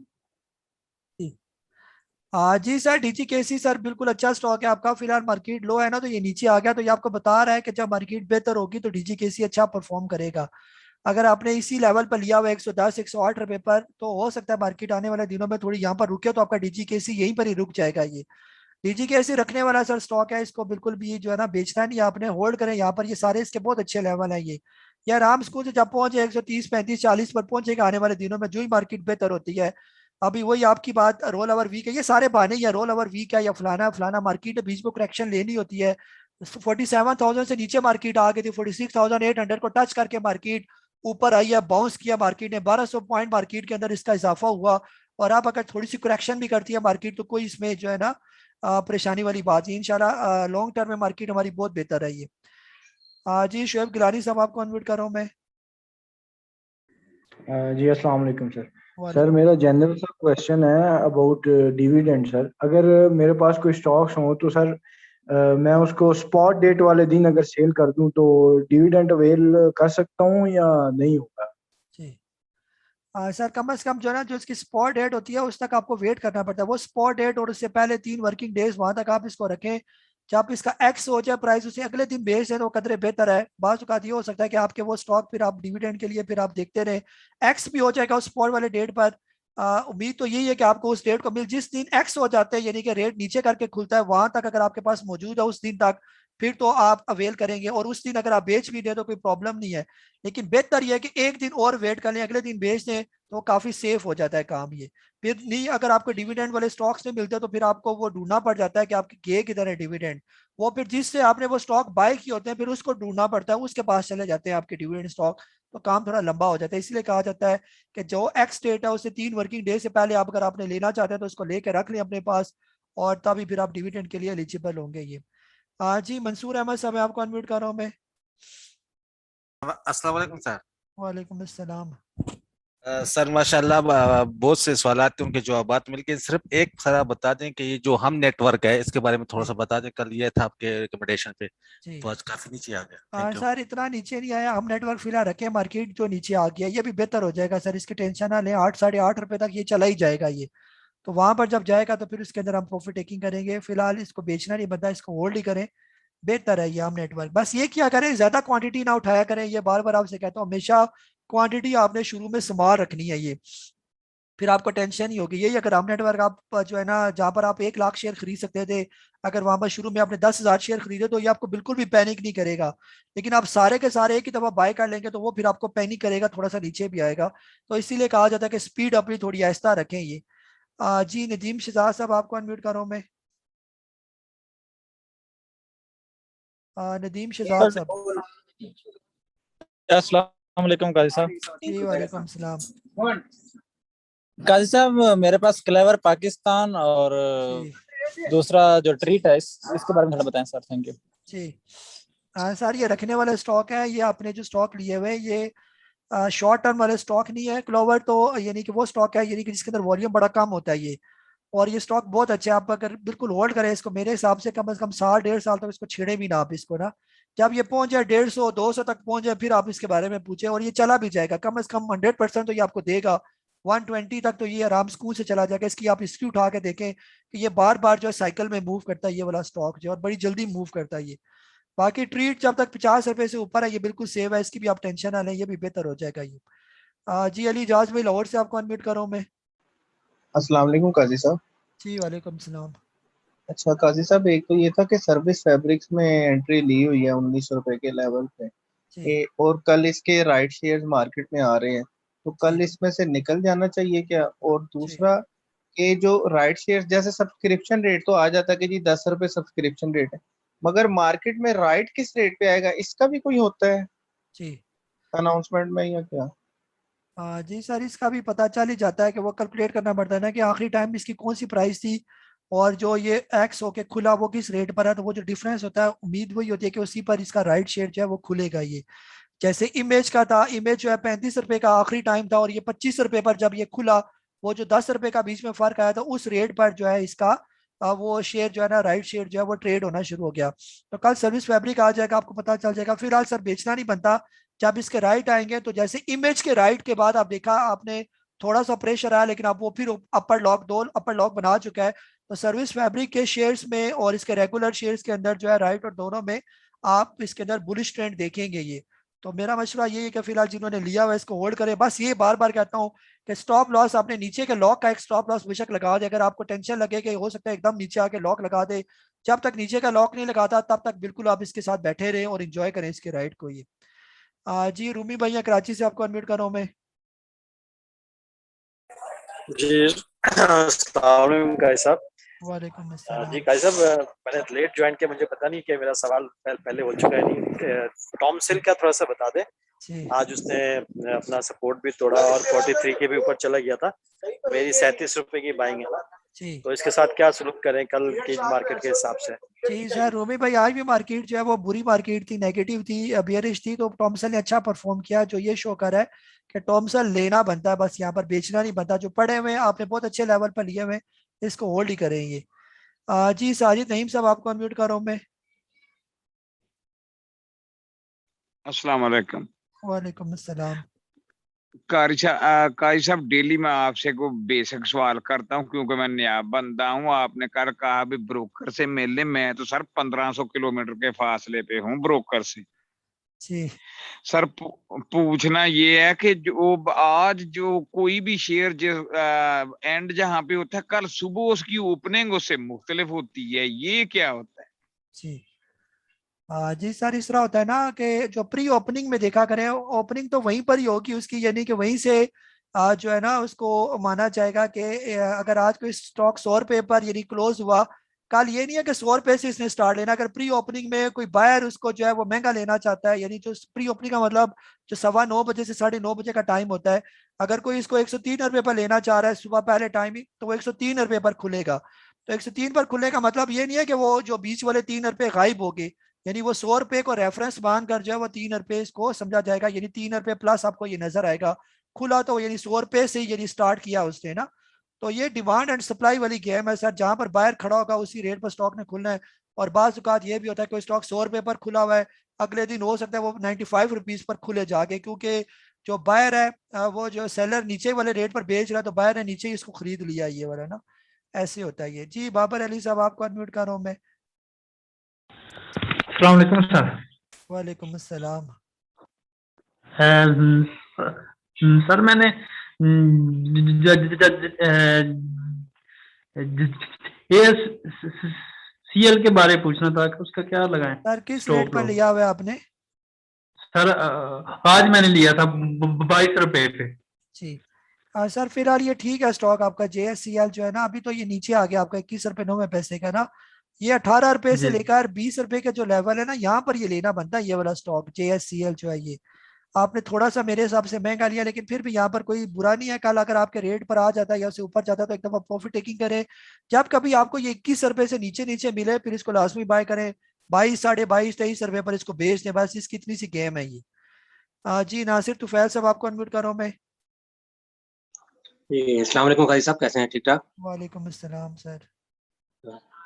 जी सर, डीजीकेसी सर बिल्कुल अच्छा स्टॉक है आपका, फिलहाल मार्केट लो है ना तो ये नीचे आ गया, तो ये आपको बता रहा है कि जब मार्केट बेहतर होगी तो डीजीकेसी अच्छा परफॉर्म करेगा। अगर आपने इसी लेवल पर लिया हुआ 110 108 रुपए पर, तो हो सकता है मार्केट आने वाले दिनों में थोड़ी यहाँ पर रुके तो आपका डीजीकेसी यहीं पर ही रुक जाएगा। ये डीजीकेसी रखने वाला सर स्टॉक है, इसको बिल्कुल भी जो है ना बेचना नहीं, आपने होल्ड करें यहाँ पर, ये सारे इसके बहुत अच्छे लेवल है ये। आराम से जब पहुंचे 130 35 40 पर पहुंचेगा आने वाले दिनों में, जो ही मार्केट बेहतर होती है। अभी वही आपकी बात, रोल ओवर वीक है, ये सारे बहाने, या रोल ओवर वीक है या फलाना फलाना, मार्केट बीच में करेक्शन लेनी होती है। 47,000 से नीचे मार्केट आ गई थी, 46,800 को टच करके मार्केट ऊपर आई है, बाउंस किया मार्केट ने, 1200 पॉइंट मार्केट के अंदर इसका इजाफा हुआ। और आप अगर थोड़ी सी करेक्शन भी करती है मार्केट तो कोई इसमें जो है ना परेशानी वाली बात है। इंशाल्लाह लॉन्ग टर्म में मार्केट हमारी बहुत बेहतर है ये। जी शोएब गिलानी साहब आपको अनम्यूट कर रहा हूँ मैं। जी अस्सलाम वालेकुम सर। सर मेरा जनरल सा क्वेश्चन है अबाउट डिविडेंड सर। अगर मेरे पास कोई स्टॉक्स हो तो सर मैं उसको स्पॉट डेट वाले दिन अगर सेल कर दूं तो डिविडेंड अवेल कर सकता हूं या नहीं होगा? सर कम से कम जो है ना, जो इसकी स्पॉट डेट होती है उस तक आपको वेट करना पड़ता है, वो स्पॉट डेट और उससे पहले 3 वर्किंग डेज वहां तक आप इसको रखें। जब इसका एक्स हो जाए प्राइस, उसे अगले दिन बेच दें तो कदरे बेहतर है। बाज़ औक़ात ये हो सकता है कि आपके वो स्टॉक फिर आप डिविडेंड के लिए फिर आप देखते रहे, एक्स भी हो जाएगा उस स्पॉट वाले डेट पर। उम्मीद तो यही है कि आपको उस डेट को मिल, जिस दिन एक्स हो जाते हैं यानी कि रेट नीचे करके खुलता है, वहां तक अगर आपके पास मौजूद है उस दिन तक, फिर तो आप अवेल करेंगे, और उस दिन अगर आप बेच भी दें तो कोई प्रॉब्लम नहीं है। लेकिन बेहतर यह है कि एक दिन और वेट कर लें, अगले दिन बेच दें तो काफी सेफ हो जाता है काम ये। फिर नहीं, अगर आपको डिविडेंड वाले स्टॉक्स नहीं मिलते तो फिर आपको वो ढूंढना पड़ जाता है कि आपके गए किधर है डिविडेंड, वो फिर जिससे आपने वो स्टॉक बाय किए होते हैं फिर उसको ढूंढना पड़ता है, उसके पास चले जाते हैं आपके डिविडेंड स्टॉक, तो काम थोड़ा लंबा हो जाता है। इसलिए कहा जाता है कि जो एक्स डेट है उससे 3 वर्किंग डे से पहले आप अगर आपने लेना चाहते हैं तो उसको लेकर रख लें अपने पास, और तभी फिर आप डिविडेंड के लिए एलिजिबल होंगे ये। जी मंसूर अहमद साहब आपको अनम्यूट कर रहा हूँ मैं। अस्सलाम वालेकुम सर। वालेकुम अस्सलाम। सर माशाल्लाह बहुत से सवाल थे, उनके जवाबात मिल गए। सिर्फ एक सर आप बता दें कि ये जो हम नेटवर्क है इसके बारे में थोड़ा सा बता दें, कल ये था आपके रिकमेंडेशन पे तो आज काफी नीचे आ गया। थैंक यू सर इतना नीचे नहीं आया, हम नेटवर्क फिलहाल रखे, मार्केट जो नीचे आ गया ये भी बेहतर हो जाएगा सर, इसकी टेंशन ना लें, 8 साढ़े 8 रुपए तक ये चला ही जाएगा ये, तो वहां पर जब जाएगा तो फिर उसके अंदर हम प्रॉफिट टेकिंग करेंगे। फिलहाल इसको बेचना नहीं बनता, इसको होल्ड ही करें, बेहतर है ये हम नेटवर्क। बस ये क्या करें, ज्यादा क्वांटिटी ना उठाया करें, ये बार बार आपसे कहता हूँ, हमेशा क्वांटिटी आपने शुरू में संभाल रखनी है ये, फिर आपको टेंशन ही होगी। यही अगर हम नेटवर्क आप जो है ना, जहां पर आप 1 लाख शेयर खरीद सकते थे, अगर वहां पर शुरू में आपने 10,000 शेयर खरीदे तो ये आपको बिल्कुल भी पैनिक नहीं करेगा। लेकिन आप सारे के सारे एक ही दफा बाय कर लेंगे तो वो फिर आपको पैनिक करेगा, थोड़ा सा नीचे भी आएगा। तो इसीलिए कहा जाता है कि स्पीड अपनी थोड़ी आहिस्ता रखें ये। जी नदीम शहजाद साहब आपको अनम्यूट कर रहा हूं मैं। नदीम शहजाद साहब। अस्सलाम वालेकुम काजी साहब। जी वालेकुम सलाम। काजी साहब मेरे पास क्लेवर पाकिस्तान और दूसरा जो ट्रीट है इसके बारे में थोड़ा बताएं सर। थैंक यू जी। सर ये रखने वाला स्टॉक है, ये आपने जो स्टॉक लिए हुए ये शॉर्ट टर्म वाले स्टॉक नहीं है। क्लोवर तो यानी कि वो स्टॉक है यानी कि जिसके अंदर वॉल्यूम बड़ा कम होता है ये, और ये स्टॉक बहुत अच्छा है, आप अगर बिल्कुल होल्ड करें इसको, मेरे हिसाब से कम 1.5 साल तक इसको छेड़े भी ना आप इसको ना, जब ये पहुंच जाए 150 200 तक पहुंच जाए फिर आप इसके बारे में पूछे, और ये चला भी जाएगा कम से कम 100% तो ये आपको देगा। 120 तक तो ये आराम स्कूल से चला जाएगा। इसकी आप हिस्ट्री उठा के देखें कि ये बार बार जो है साइकिल में मूव करता है ये वाला स्टॉक जो, और बड़ी जल्दी मूव करता है ये। बाकी ट्रीट जब तक 50 रुपए से ऊपर है ये बिल्कुल सेव है, इसकी भी आप टेंशन ना लें, ये भी बेहतर हो जाएगा ये। जी अली जाज भाई लाहौर से आपको अनम्यूट कर रहा हूं मैं। अस्सलाम वालेकुम काजी साहब। जी वालेकुम सलाम। अच्छा काजी साहब, एक तो ये था कि सर्विस फैब्रिक्स में एंट्री ली हुई है 1900 रुपए के लेवल पे, और कल इसके राइट शेयर्स मार्केट में आ रहे हैं, तो कल इसमें से निकल जाना चाहिए क्या? और दूसरा कि जो राइट शेयर्स जैसे सब्सक्रिप्शन रेट तो आ जाता है कि जी 10 रुपए सब्सक्रिप्शन रेट है, मगर मार्केट में राइट किस रेट पे आएगा इसका भी कोई होता है जी अनाउंसमेंट में या क्या? जी सर, इसका भी पता चल ही जाता है कि वो कैलकुलेट करना पड़ता है ना कि आखिरी टाइम इसकी कौन सी प्राइस थी और जो ये एक्स होके खुला वो किस रेट पर है, तो वो जो डिफरेंस होता है उम्मीद वही होती है कि उसी पर इसका राइट शेयर जो है वो खुलेगा। ये जैसे इमेज का था, इमेज जो है 35 रुपए का आखिरी टाइम था और ये 25 रुपए पर जब ये खुला, वो जो 10 रुपए का बीच में फर्क आया था उस रेट पर जो है इसका वो शेयर जो है ना, राइट शेयर जो है वो ट्रेड होना शुरू हो गया। तो कल सर्विस फैब्रिक आ जाएगा, आपको पता चल जाएगा। फिलहाल सर बेचना नहीं बनता, जब इसके राइट आएंगे तो जैसे इमेज के राइट के बाद आप देखा आपने थोड़ा सा प्रेशर आया, लेकिन अब वो फिर अपर लॉक, दो अपर लॉक बना चुका है। तो सर्विस फैब्रिक के शेयर्स में और इसके रेगुलर शेयर्स के अंदर जो है राइट और दोनों में आप इसके अंदर बुलिश ट्रेंड देखेंगे। ये तो मेरा मशवरा ये है कि फिलहाल जिन्होंने लिया हुआ इसको होल्ड करें। बस ये बार बार कहता हूँ कि स्टॉप लॉस आपने नीचे के लॉक का एक स्टॉप लॉस बेशक लगा दे, अगर आपको टेंशन लगे कि हो सकता है एकदम नीचे आके लॉक लगा दे, जब तक नीचे का लॉक नहीं लगाता तब तक बिल्कुल आप इसके साथ बैठे रहें और इंजॉय करें इसके राइड को। ये जी रूमी भैया कराची से आपको अनम्यूट कर रहा हूं मैं। जी अस्सलाम वालेकुम गाइस साहब। वालेकुम अस्सलाम। जी गाइस साहब, मैंने लेट ज्वाइन किया, मुझे पता नहीं कि मेरा सवाल पहले हो चुका है नहीं। टॉम सिल्क का थोड़ा सा बता दें। आज उसने अपना सपोर्ट भी तोड़ा और 43 के भी ऊपर चला गया था। मेरी 37 रुपए की बाइंग है ना, तो इसके साथ क्या सलूक करें कल की मार्केट के हिसाब से? जी सर, रूमी भाई आज भी मार्केट जो है वो बुरी मार्केट थी, नेगेटिव थी, बियरिश थी, तो टॉमसन ने अच्छा परफॉर्म किया, जो ये शो कर रहा है कि टॉमसन लेना बनता है, बस यहाँ पर बेचना नहीं बनता। जो पड़े हुए आपने बहुत अच्छे लेवल पर लिए हुए, इसको होल्ड ही करेंगे। जी साजिद नईम साहब आपको अनम्यूट कर रहा हूँ मैं। अस्सलाम वालेकुम। वालेकुम अस्सलाम। कारी साहब, डेली मैं आपसे को बेसिक सवाल करता हूँ क्योंकि मैं नया बंदा हूँ। आपने कर कहा भी ब्रोकर से मिल ले, मैं तो सर 1500 किलोमीटर के फासले पे हूँ ब्रोकर से। जी सर पूछना ये है कि जो आज जो कोई भी शेयर जो एंड जहाँ पे होता है, कल सुबह उसकी ओपनिंग उससे मुख्तलिफ होती है, ये क्या होता है? जी जी सर, इस तरह होता है ना कि जो प्री ओपनिंग में देखा करें, ओपनिंग तो वहीं पर ही होगी उसकी, यानी कि वहीं से जो है ना उसको माना जाएगा कि अगर आज कोई स्टॉक 100 रुपए पर यानी क्लोज हुआ, कल ये नहीं है कि 100 रुपए से इसने स्टार्ट लेना। अगर प्री ओपनिंग में कोई बायर उसको जो है वो महंगा लेना चाहता है, यानी जो प्री ओपनिंग का मतलब जो 9:15 बजे से 9:30 बजे का टाइम होता है, अगर कोई इसको 103 रुपए पर लेना चाह रहा है सुबह पहले टाइमिंग, तो वो 103 रुपए पर खुलेगा। तो 103 पर खुलेगा मतलब ये नहीं है कि वो जो बीच वाले 3 रुपए गायब हो गए, यानी वो 100 रुपए को रेफरेंस मान कर जो है वो 3 रुपए इसको समझा जाएगा, यानी 3 रुपए प्लस आपको ये नजर आएगा। खुला तो यानी 100 रुपए से यानी स्टार्ट किया उसने ना। तो ये डिमांड एंड सप्लाई वाली गेम है सर, जहां पर बायर खड़ा होगा उसी रेट पर स्टॉक ने खुलना है। और बाज़ औक़ात ये भी होता है कोई स्टॉक 100 रुपए पर खुला हुआ है, अगले दिन हो सकता है वो 95 रुपीज पर खुले जाके, क्योंकि जो बायर है वो जो सेलर नीचे वाले रेट पर बेच रहा है, तो बायर ने नीचे ही इसको खरीद लिया ये वाला ना, ऐसे होता है ये। जी बाबर अली साहब आपको अनम्यूट कर रहा हूँ मैं। अस्सलाम वालेकुम सर। वालेकुम अस्सलाम। सर मैंने सीएल के बारे में पूछना था कि उसका क्या लगाएं? सर किस रेट पर लिया हुआ है आपने? सर आज मैंने लिया था 22 रुपए पे। जी सर फिलहाल ये ठीक है स्टॉक आपका JSCL जो है ना, अभी तो ये नीचे आ गया आपका 21 रुपए 9 पैसे का ना। ये 18 रुपए से लेकर 20 रुपए का जो लेवल है ना, यहाँ पर ये लेना बनता है ये वाला स्टॉक JSCL जो है। ये आपने थोड़ा सा मेरे हिसाब से महंगा लिया, लेकिन फिर भी यहाँ पर कोई बुरा नहीं है। कल अगर आपके रेट पर आ जाता है या उससे ऊपर जाता है तो एकदम प्रॉफिट टेकिंग करें। जब कभी आपको ये 21 रुपए से नीचे नीचे मिले फिर इसको लाजमी बाय करें, 22, 22.5, 23 रुपए पर इसको बेच दें, बस इसकी इतनी सी गेम है ये। जी नासिर तुफैल साहब आपको अनम्यूट कर रहा हूँ मैं। जी अस्सलाम वालेकुम काजी साहब, कैसे हैं? ठीक ठाक। वालेकुम अस्सलाम सर।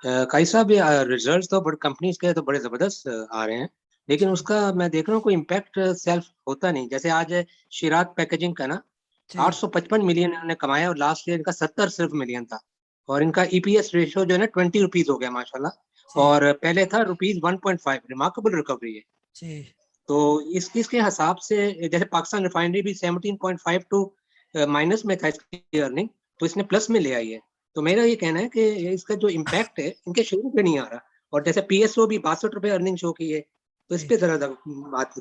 काजी साहब ये रिजल्ट्स तो बड़ी कंपनीज के तो बड़े जबरदस्त आ रहे हैं, लेकिन उसका मैं देख रहा हूँ कोई इम्पैक्ट सेल्फ होता नहीं। जैसे आज शिराक पैकेजिंग का ना 855 मिलियन इन्होंने कमाया और लास्ट ईयर इनका 70 सिर्फ मिलियन था, और इनका EPS रेशियो जो है ना 20 रुपीज हो गया माशाल्लाह, और पहले था ₹1.5। रिमार्केबल रिकवरी है। जी तो इसके हिसाब से जैसे पाकिस्तान रिफाइनरी भी 17.52 माइनस में था इसकी अर्निंग, तो इसने प्लस में ले आई है। तो मेरा ये कहना है कि इसका जो इम्पैक्ट है इनके शेयर पे नहीं आ रहा, और जैसे PSO भी 62 रुपए अर्निंग शो की है, तो इस पे जरा बात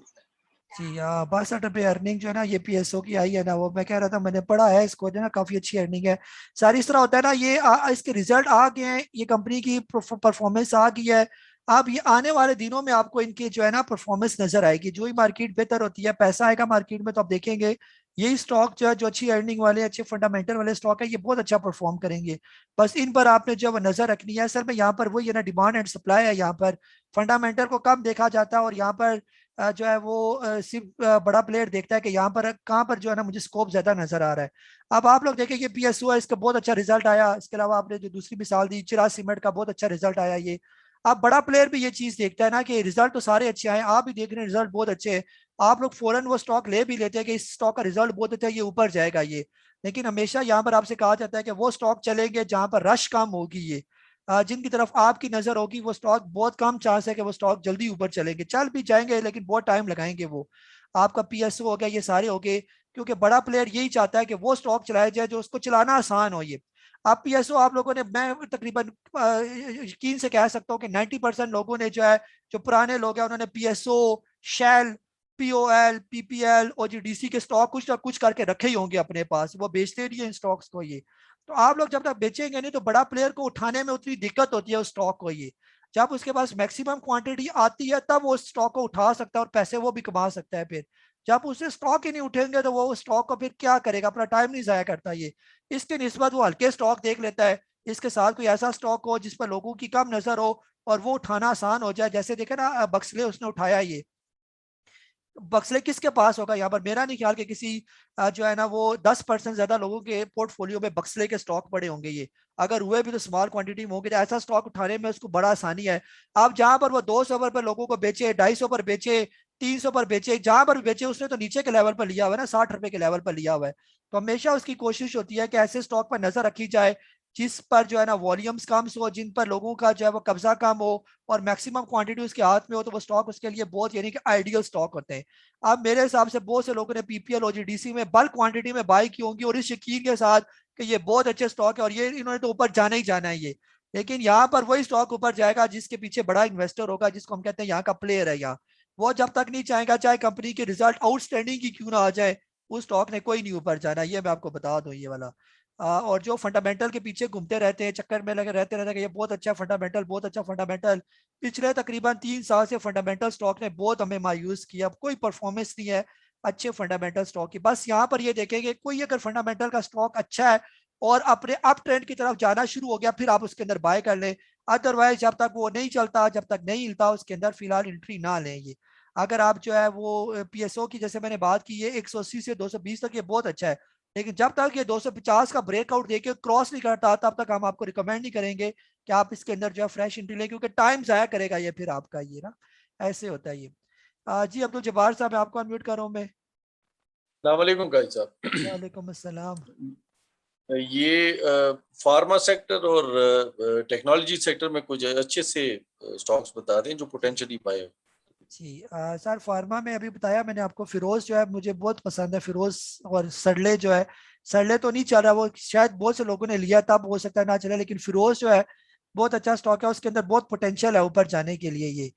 जी 62 रुपये अर्निंग जो है ना ये PSO की आई है ना, वो मैं कह रहा था मैंने पढ़ा है इसको जो है ना, काफी अच्छी अर्निंग है। सारी इस तरह होता है ना, ये इसके रिजल्ट आ गए हैं, ये कंपनी की परफॉर्मेंस आ गई है। अब ये आने वाले दिनों में आपको इनकी जो है ना परफॉर्मेंस नजर आएगी, जो ही मार्केट बेहतर होती है, पैसा आएगा मार्केट में तो आप देखेंगे यही स्टॉक जो है, जो अच्छी अर्निंग वाले अच्छे फंडामेंटल वाले स्टॉक है, ये बहुत अच्छा परफॉर्म करेंगे। बस इन पर आपने जो है वो नजर रखनी है। सर में यहाँ पर वही है ना, डिमांड एंड सप्लाई है, यहाँ पर फंडामेंटल को कम देखा जाता है और यहाँ पर जो है वो सिर्फ बड़ा प्लेयर देखता है कि यहाँ पर कहाँ पर जो है ना मुझे स्कोप ज्यादा नजर आ रहा है। अब आप लोग देखें कि PSU है, इसका बहुत अच्छा रिजल्ट आया। इसके अलावा आपने जो दूसरी मिसाल दी चिराग सीमेंट का, बहुत अच्छा रिजल्ट आया। ये अब बड़ा प्लेयर भी ये चीज देखता है ना कि रिजल्ट तो सारे अच्छे आए, आप भी देख रहे हैं रिजल्ट बहुत अच्छे हैं, आप लोग फौरन वो स्टॉक ले भी लेते हैं कि इस स्टॉक का रिजल्ट बहुत अच्छा है, ये ऊपर जाएगा ये। लेकिन हमेशा यहाँ पर आपसे कहा जाता है कि वो स्टॉक चलेंगे जहां पर रश कम होगी, ये जिनकी तरफ आपकी नजर होगी वो स्टॉक बहुत कम चांस है कि वो स्टॉक जल्दी ऊपर चलेंगे, चल भी जाएंगे लेकिन बहुत टाइम लगाएंगे वो। आपका PSU हो गया, ये सारे हो गए, क्योंकि बड़ा प्लेयर यही चाहता है कि वो स्टॉक चलाया जाए जो उसको चलाना आसान हो। ये आप PSU आप लोगों ने, मैं तकरीबन यकीन से कह सकता हूँ कि 90% लोगों ने जो है, जो पुराने लोग हैं उन्होंने PSU, शेल, POL, PPL, OGDC के स्टॉक कुछ ना कुछ करके रखे ही होंगे अपने पास, वो बेचते नहीं है इन स्टॉक्स को। ये तो आप लोग जब तक बेचेंगे नहीं तो बड़ा प्लेयर को उठाने में उतनी दिक्कत होती है उस स्टॉक को। ये जब उसके पास मैक्सिमम क्वांटिटी आती है तब वो स्टॉक को उठा सकता है और पैसे वो भी कमा सकता है। फिर जब उससे स्टॉक ही नहीं उठेंगे तो वो स्टॉक को फिर क्या करेगा, अपना टाइम नहीं जाया करता ये। इसके निस्बत वो हल्के स्टॉक देख लेता है, इसके साथ कोई ऐसा स्टॉक हो जिस पर लोगों की कम नजर हो और वो उठाना आसान हो जाए। जैसे देखे ना बक्सले उसने उठाया, ये बक्सले किसके पास होगा यहाँ पर, मेरा नहीं ख्याल कि किसी जो है ना वो 10% ज्यादा लोगों के पोर्टफोलियो में बक्सले के स्टॉक पड़े होंगे। ये अगर हुए भी तो स्मॉल क्वांटिटी में होंगे, तो ऐसा स्टॉक उठाने में उसको बड़ा आसानी है। आप जहां पर वो 200 पर लोगों को बेचे, 250 पर बेचे, 300 पर बेचे, जहां पर बेचे उसने तो नीचे के लेवल पर लिया हुआ है ना, 60 रुपए के लेवल पर लिया हुआ है। तो हमेशा उसकी कोशिश होती है कि ऐसे स्टॉक पर नजर रखी जाए जिस पर जो है ना वॉल्यूम्स कम हो, जिन पर लोगों का जो है वो कब्जा कम हो और मैक्सिमम क्वांटिटी उसके हाथ में हो, तो वो स्टॉक उसके लिए बहुत यानी कि आइडियल स्टॉक होते हैं। अब मेरे हिसाब से बहुत से लोगों ने PPL OGDC में बल्क क्वांटिटी में बाई की होंगी और इस यकीन के साथ कि ये बहुत अच्छे स्टॉक है और ये इन्होंने तो ऊपर जाना ही जाना है ये। लेकिन यहाँ पर वही स्टॉक ऊपर जाएगा जिसके पीछे बड़ा इन्वेस्टर होगा, जिसको हम कहते हैं यहाँ का प्लेयर है। यहाँ वो जब तक नहीं चाहेगा, चाहे कंपनी के रिजल्ट आउटस्टैंडिंग की क्यों ना आ जाए, उस स्टॉक ने कोई नहीं ऊपर जाना, ये मैं आपको बता दूं ये वाला। और जो फंडामेंटल के पीछे घूमते रहते हैं, चक्कर में लगे रहते हैं कि ये बहुत अच्छा फंडामेंटल, बहुत अच्छा फंडामेंटल, पिछले तकरीबन 3 साल से फंडामेंटल स्टॉक ने बहुत हमें मायूस किया। अब कोई परफॉर्मेंस नहीं है अच्छे फंडामेंटल स्टॉक की। बस यहाँ पर ये देखेंगे कोई अगर फंडामेंटल का स्टॉक अच्छा है और अपने अप ट्रेंड की तरफ जाना शुरू हो गया, फिर आप उसके अंदर बाय कर लें। अदरवाइज जब तक वो नहीं चलता, जब तक नहीं हिलता, उसके अंदर फिलहाल एंट्री ना लें। ये अगर आप जो है वो PSO की जैसे मैंने बात की है 180 से 220 तक ये बहुत अच्छा है, लेकिन जब तक ये 250 का ब्रेकआउट देके क्रॉस नहीं करता तब तक हम आपको रिकमेंड नहीं करेंगे कि आप इसके अंदर जो है फ्रेश एंट्री लें, क्योंकि टाइम जाया करेगा ये फिर आपका, ये ना ऐसे होता है ये। जी अब्दुल जब्बार साहब, मैं आपको अनम्यूट कर रहा हूँ मैं। अस्सलामुअलैकुम गाइड साहब। वालेकुम अस्सलाम। ये फार्मा सेक्टर और टेक्नोलॉजी सेक्टर में कुछ अच्छे से स्टॉक्स बता दें जो पोटेंशियली पाए। जी सर, फार्मा में अभी बताया मैंने आपको, फिरोज जो है मुझे बहुत पसंद है, फिरोज। और सरले जो है, सरले तो नहीं चल रहा, वो शायद बहुत से लोगों ने लिया तब हो सकता है ना चले, लेकिन फिरोज जो है बहुत अच्छा स्टॉक है, उसके अंदर बहुत पोटेंशियल है ऊपर जाने के लिए ये।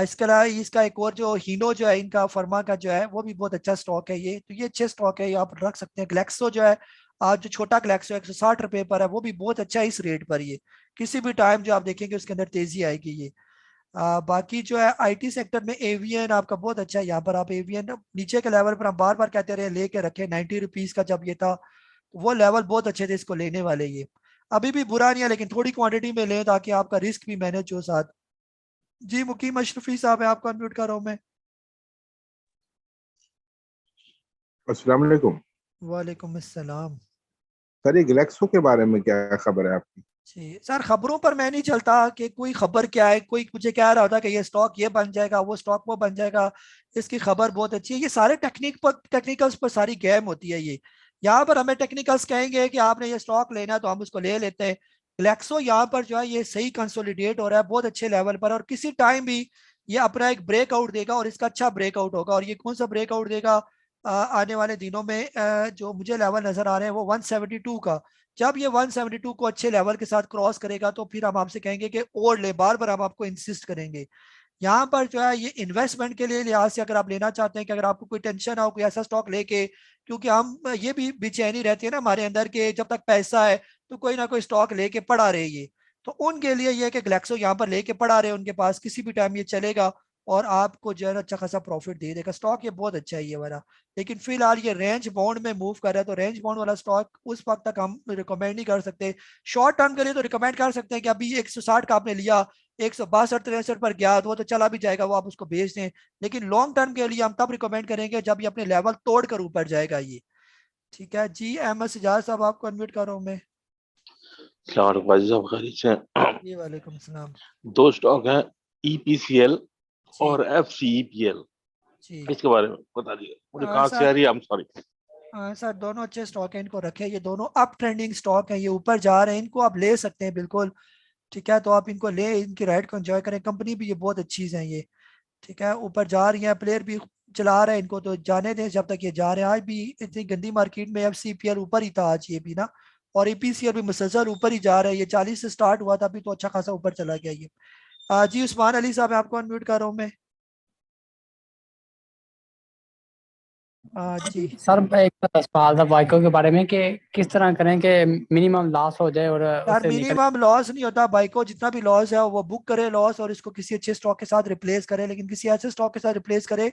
इसके अलावा इसका एक और जो हीनो जो है इनका फर्मा का जो है वो भी बहुत अच्छा स्टॉक है ये, तो ये अच्छे स्टॉक है, ये आप रख सकते हैं। ग्लैक्सो जो है आज जो छोटा ग्लैक्सो 160 रुपए पर है, वो भी बहुत अच्छा है इस रेट पर। ये किसी भी टाइम जो आप देखेंगे उसके अंदर तेजी आएगी ये। बाकी जो है IT सेक्टर में एवीएन आपका बहुत अच्छा है। यहाँ पर आप एवीएन नीचे के लेवल पर हम बार बार कहते रहे लेके रखे, 90 रुपीज का जब ये था वो लेवल बहुत अच्छे थे इसको लेने वाले। ये अभी भी बुरा नहीं है, लेकिन थोड़ी क्वांटिटी में लें ताकि आपका रिस्क भी मैनेज हो साथ। जी मुकीम अशरफी साहब है, आपको अनम्यूट कर रहा हूँ मैं। अस्सलाम वालेकुम। वालेकुम अस्सलाम। सर ये ग्लैक्सो के बारे में क्या खबर है आपकी? जी सर, खबरों पर मैं नहीं चलता कि कोई खबर क्या है, कोई मुझे कह रहा होता कि ये स्टॉक ये बन जाएगा, वो स्टॉक वो बन जाएगा, इसकी खबर बहुत अच्छी है। ये सारे टेक्निकल्स पर सारी गेम होती है ये। यहाँ पर हमें टेक्निकल्स कहेंगे कि आपने ये स्टॉक लेना तो हम उसको ले लेते हैं। ग्लैक्सो यहाँ पर जो है ये सही कंसोलिडेट हो रहा है बहुत अच्छे लेवल पर, और किसी टाइम भी ये अपना एक ब्रेकआउट देगा और इसका अच्छा ब्रेकआउट होगा। और ये कौन सा ब्रेकआउट देगा आने वाले दिनों में, जो मुझे लेवल नजर आ रहे हैं वो 172 का। जब ये 172 को अच्छे लेवल के साथ क्रॉस करेगा तो फिर हम आपसे कहेंगे कि और ले, बार बार हम आपको इंसिस्ट करेंगे। यहाँ पर जो है ये इन्वेस्टमेंट के लिए लिहाज से अगर आप लेना चाहते हैं कि अगर आपको कोई टेंशन हो कोई ऐसा स्टॉक लेके, क्योंकि हम ये भी बेचैनी रहती है ना हमारे अंदर के जब तक पैसा है तो कोई ना कोई स्टॉक लेके पड़ा रहे ये, तो उनके लिए ये कि ग्लैक्सो यहाँ पर लेके पड़ा रहे, उनके पास किसी भी टाइम ये चलेगा और आपको जो है अच्छा खासा प्रॉफिट दे देगा। स्टॉक ये बहुत अच्छा है ये वाला, लेकिन फिलहाल ये रेंज बाउंड में मूव कर रहा है, तो रेंज बाउंड वाला स्टॉक उस वक्त तक हम रिकमेंड नहीं कर सकते। शॉर्ट टर्म के लिए तो रिकमेंड कर सकते हैं कि अभी 160 का आपने लिया, 162-63 पर गया तो वो तो चला भी जाएगा, वो आप उसको बेच दें, लेकिन लॉन्ग टर्म के लिए हम तब रिकमेंड करेंगे जब ये अपने लेवल तोड़ कर ऊपर जाएगा ये। ठीक है जी, अहमद सिजाज साहब आपको अनम्यूट कर रहा हूं मैं। जी वालेकुम सलाम। दो स्टॉक हैं EPCL और FCEPL, इसके बारे में बता दीजिए, मुझे कहाँ से आ रही है, I'm sorry। सर दोनों अच्छे स्टॉक हैं, इनको रखें, ये दोनों अप ट्रेंडिंग स्टॉक हैं, ये ऊपर जा रहे हैं, इनको आप ले सकते हैं बिल्कुल। ठीक है, तो आप इनको ले, इनकी राइड को एंजॉय करें, कंपनी भी ये बहुत अच्छी है ये। ठीक है, ऊपर जा रही है, प्लेयर भी चला रहे हैं इनको, तो जाने दें जब तक ये जा रहे हैं। आज भी इतनी गंदी मार्केट में FCPL ऊपर ही था आज ये भी ना, और EPCL भी मुसलसल ऊपर ही जा रहा है, ये 40 से स्टार्ट हुआ था, अभी तो अच्छा खासा ऊपर चला गया ये। जी उस्मान अली साहब आपको अनम्यूट कर रहा हूँ मैं। जी सर एक सवाल था बाइकों के बारे में कि किस तरह करें कि मिनिमम लॉस हो जाए और यार मिनिमम लॉस नहीं होता, बाइको जितना भी लॉस है वो बुक करे लॉस और इसको किसी अच्छे स्टॉक के साथ रिप्लेस करे, लेकिन किसी ऐसे स्टॉक के साथ रिप्लेस करे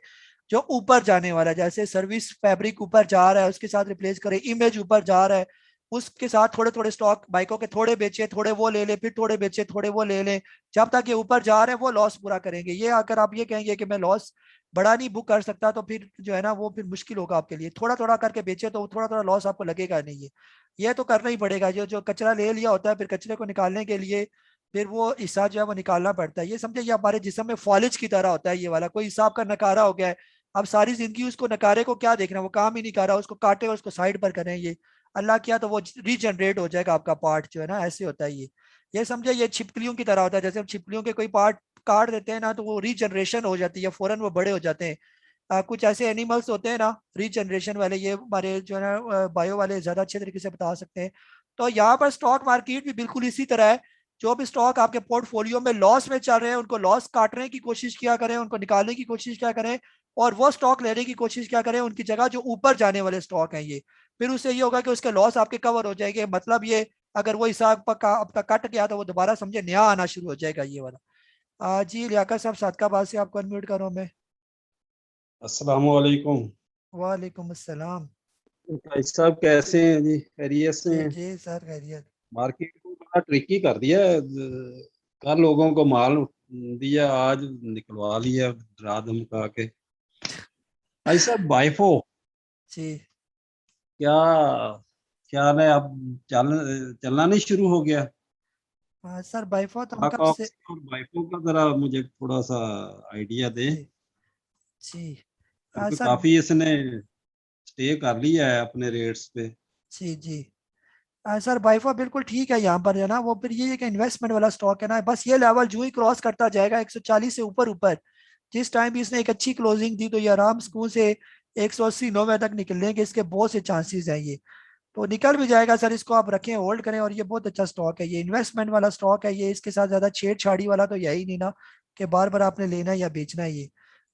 जो ऊपर जाने वाला है, जैसे सर्विस फैब्रिक ऊपर जा रहा है उसके साथ रिप्लेस करे, इमेज ऊपर जा रहा है उसके साथ थोड़े थोड़े स्टॉक बाइकों के थोड़े बेचे, थोड़े वो ले ले, फिर थोड़े बेचे, थोड़े वो ले ले, जब तक ये ऊपर जा रहे हैं वो लॉस पूरा करेंगे। ये अगर आप ये कहेंगे कि मैं लॉस बड़ा नहीं बुक कर सकता तो फिर जो है ना वो फिर मुश्किल होगा आपके लिए। थोड़ा थोड़ा करके बेचे तो थोड़ा थोड़ा लॉस आपको लगेगा नहीं, ये तो करना ही पड़ेगा। जो जो कचरा ले लिया होता है फिर कचरे को निकालने के लिए फिर वो हिस्सा जो है वो निकालना पड़ता है। ये समझे ये हमारे जिस्म में फॉलिज की तरह होता है ये वाला, कोई हिसाब का नकारा हो गया है, अब सारी जिंदगी उसको नकारे को क्या देखना, वो काम ही नहीं कर रहा, उसको काटे और उसको साइड पर करें, ये अल्लाह किया तो वो रीजनरेट हो जाएगा आपका पार्ट जो है ना, ऐसे होता है ये समझे ये छिपकलियों की तरह होता है, जैसे हम छिपकलियों के कोई पार्ट काट देते हैं ना तो वो रीजनरेशन हो जाती है, फौरन वो बड़े हो जाते हैं। कुछ ऐसे एनिमल्स होते हैं ना रीजनरेशन वाले, ये हमारे जो है ना बायो वाले ज्यादा अच्छे तरीके से बता सकते हैं। तो यहाँ पर स्टॉक मार्केट भी बिल्कुल इसी तरह है, जो भी स्टॉक आपके पोर्टफोलियो में लॉस में चल रहे हैं उनको लॉस काटने की कोशिश किया करें, उनको निकालने की कोशिश क्या करें और वो स्टॉक लेने की कोशिश क्या करें उनकी जगह जो ऊपर जाने वाले स्टॉक हैं ये, फिर उससे ये होगा कि उसके लॉस आपके कवर हो जाएंगे। मतलब ये अगर वो हिसाब आपका कट गया तो वो दोबारा समझे नया आना शुरू हो जाएगा ये वाला। जी लियाकत साहब सादकाबाद से आपको अनम्यूट करो मैं। अस्सलाम वालेकुम। वालेकुम अस्सलाम। भाई साहब कैसे हैं जी, खैरियत से हैं? जी सर खैरियत। मार्केट को बड़ा ट्रिकी कर दिया है, कल लोगों को माल दिया आज निकलवा लिया डरा धमका के। भाई साहब बाइफो जी क्या क्या है, अब चलना नहीं शुरू हो गया? सर बाइफो तो हम कब और से बाइफो का जरा मुझे थोड़ा सा आइडिया दे जी क्योंकि सर काफी इसने स्टे कर लिया है अपने रेट्स पे। जी सर बाइफा बिल्कुल ठीक है यहाँ पर जो है ना, वो फिर ये कि इन्वेस्टमेंट वाला स्टॉक है ना, बस ये लेवल जो ही क्रॉस करता जाएगा 140 से ऊपर ऊपर, जिस टाइम भी इसने एक अच्छी क्लोजिंग दी तो ये आराम स्कूल से 180-90 तक निकलने के इसके बहुत से चांसेस हैं, ये तो निकल भी जाएगा सर। इसको आप रखें होल्ड करें और ये बहुत अच्छा स्टॉक है, ये इन्वेस्टमेंट वाला स्टॉक है ये, इसके साथ ज्यादा छेड़छाड़ी वाला तो यही नहीं ना कि बार बार आपने लेना या बेचना है, ये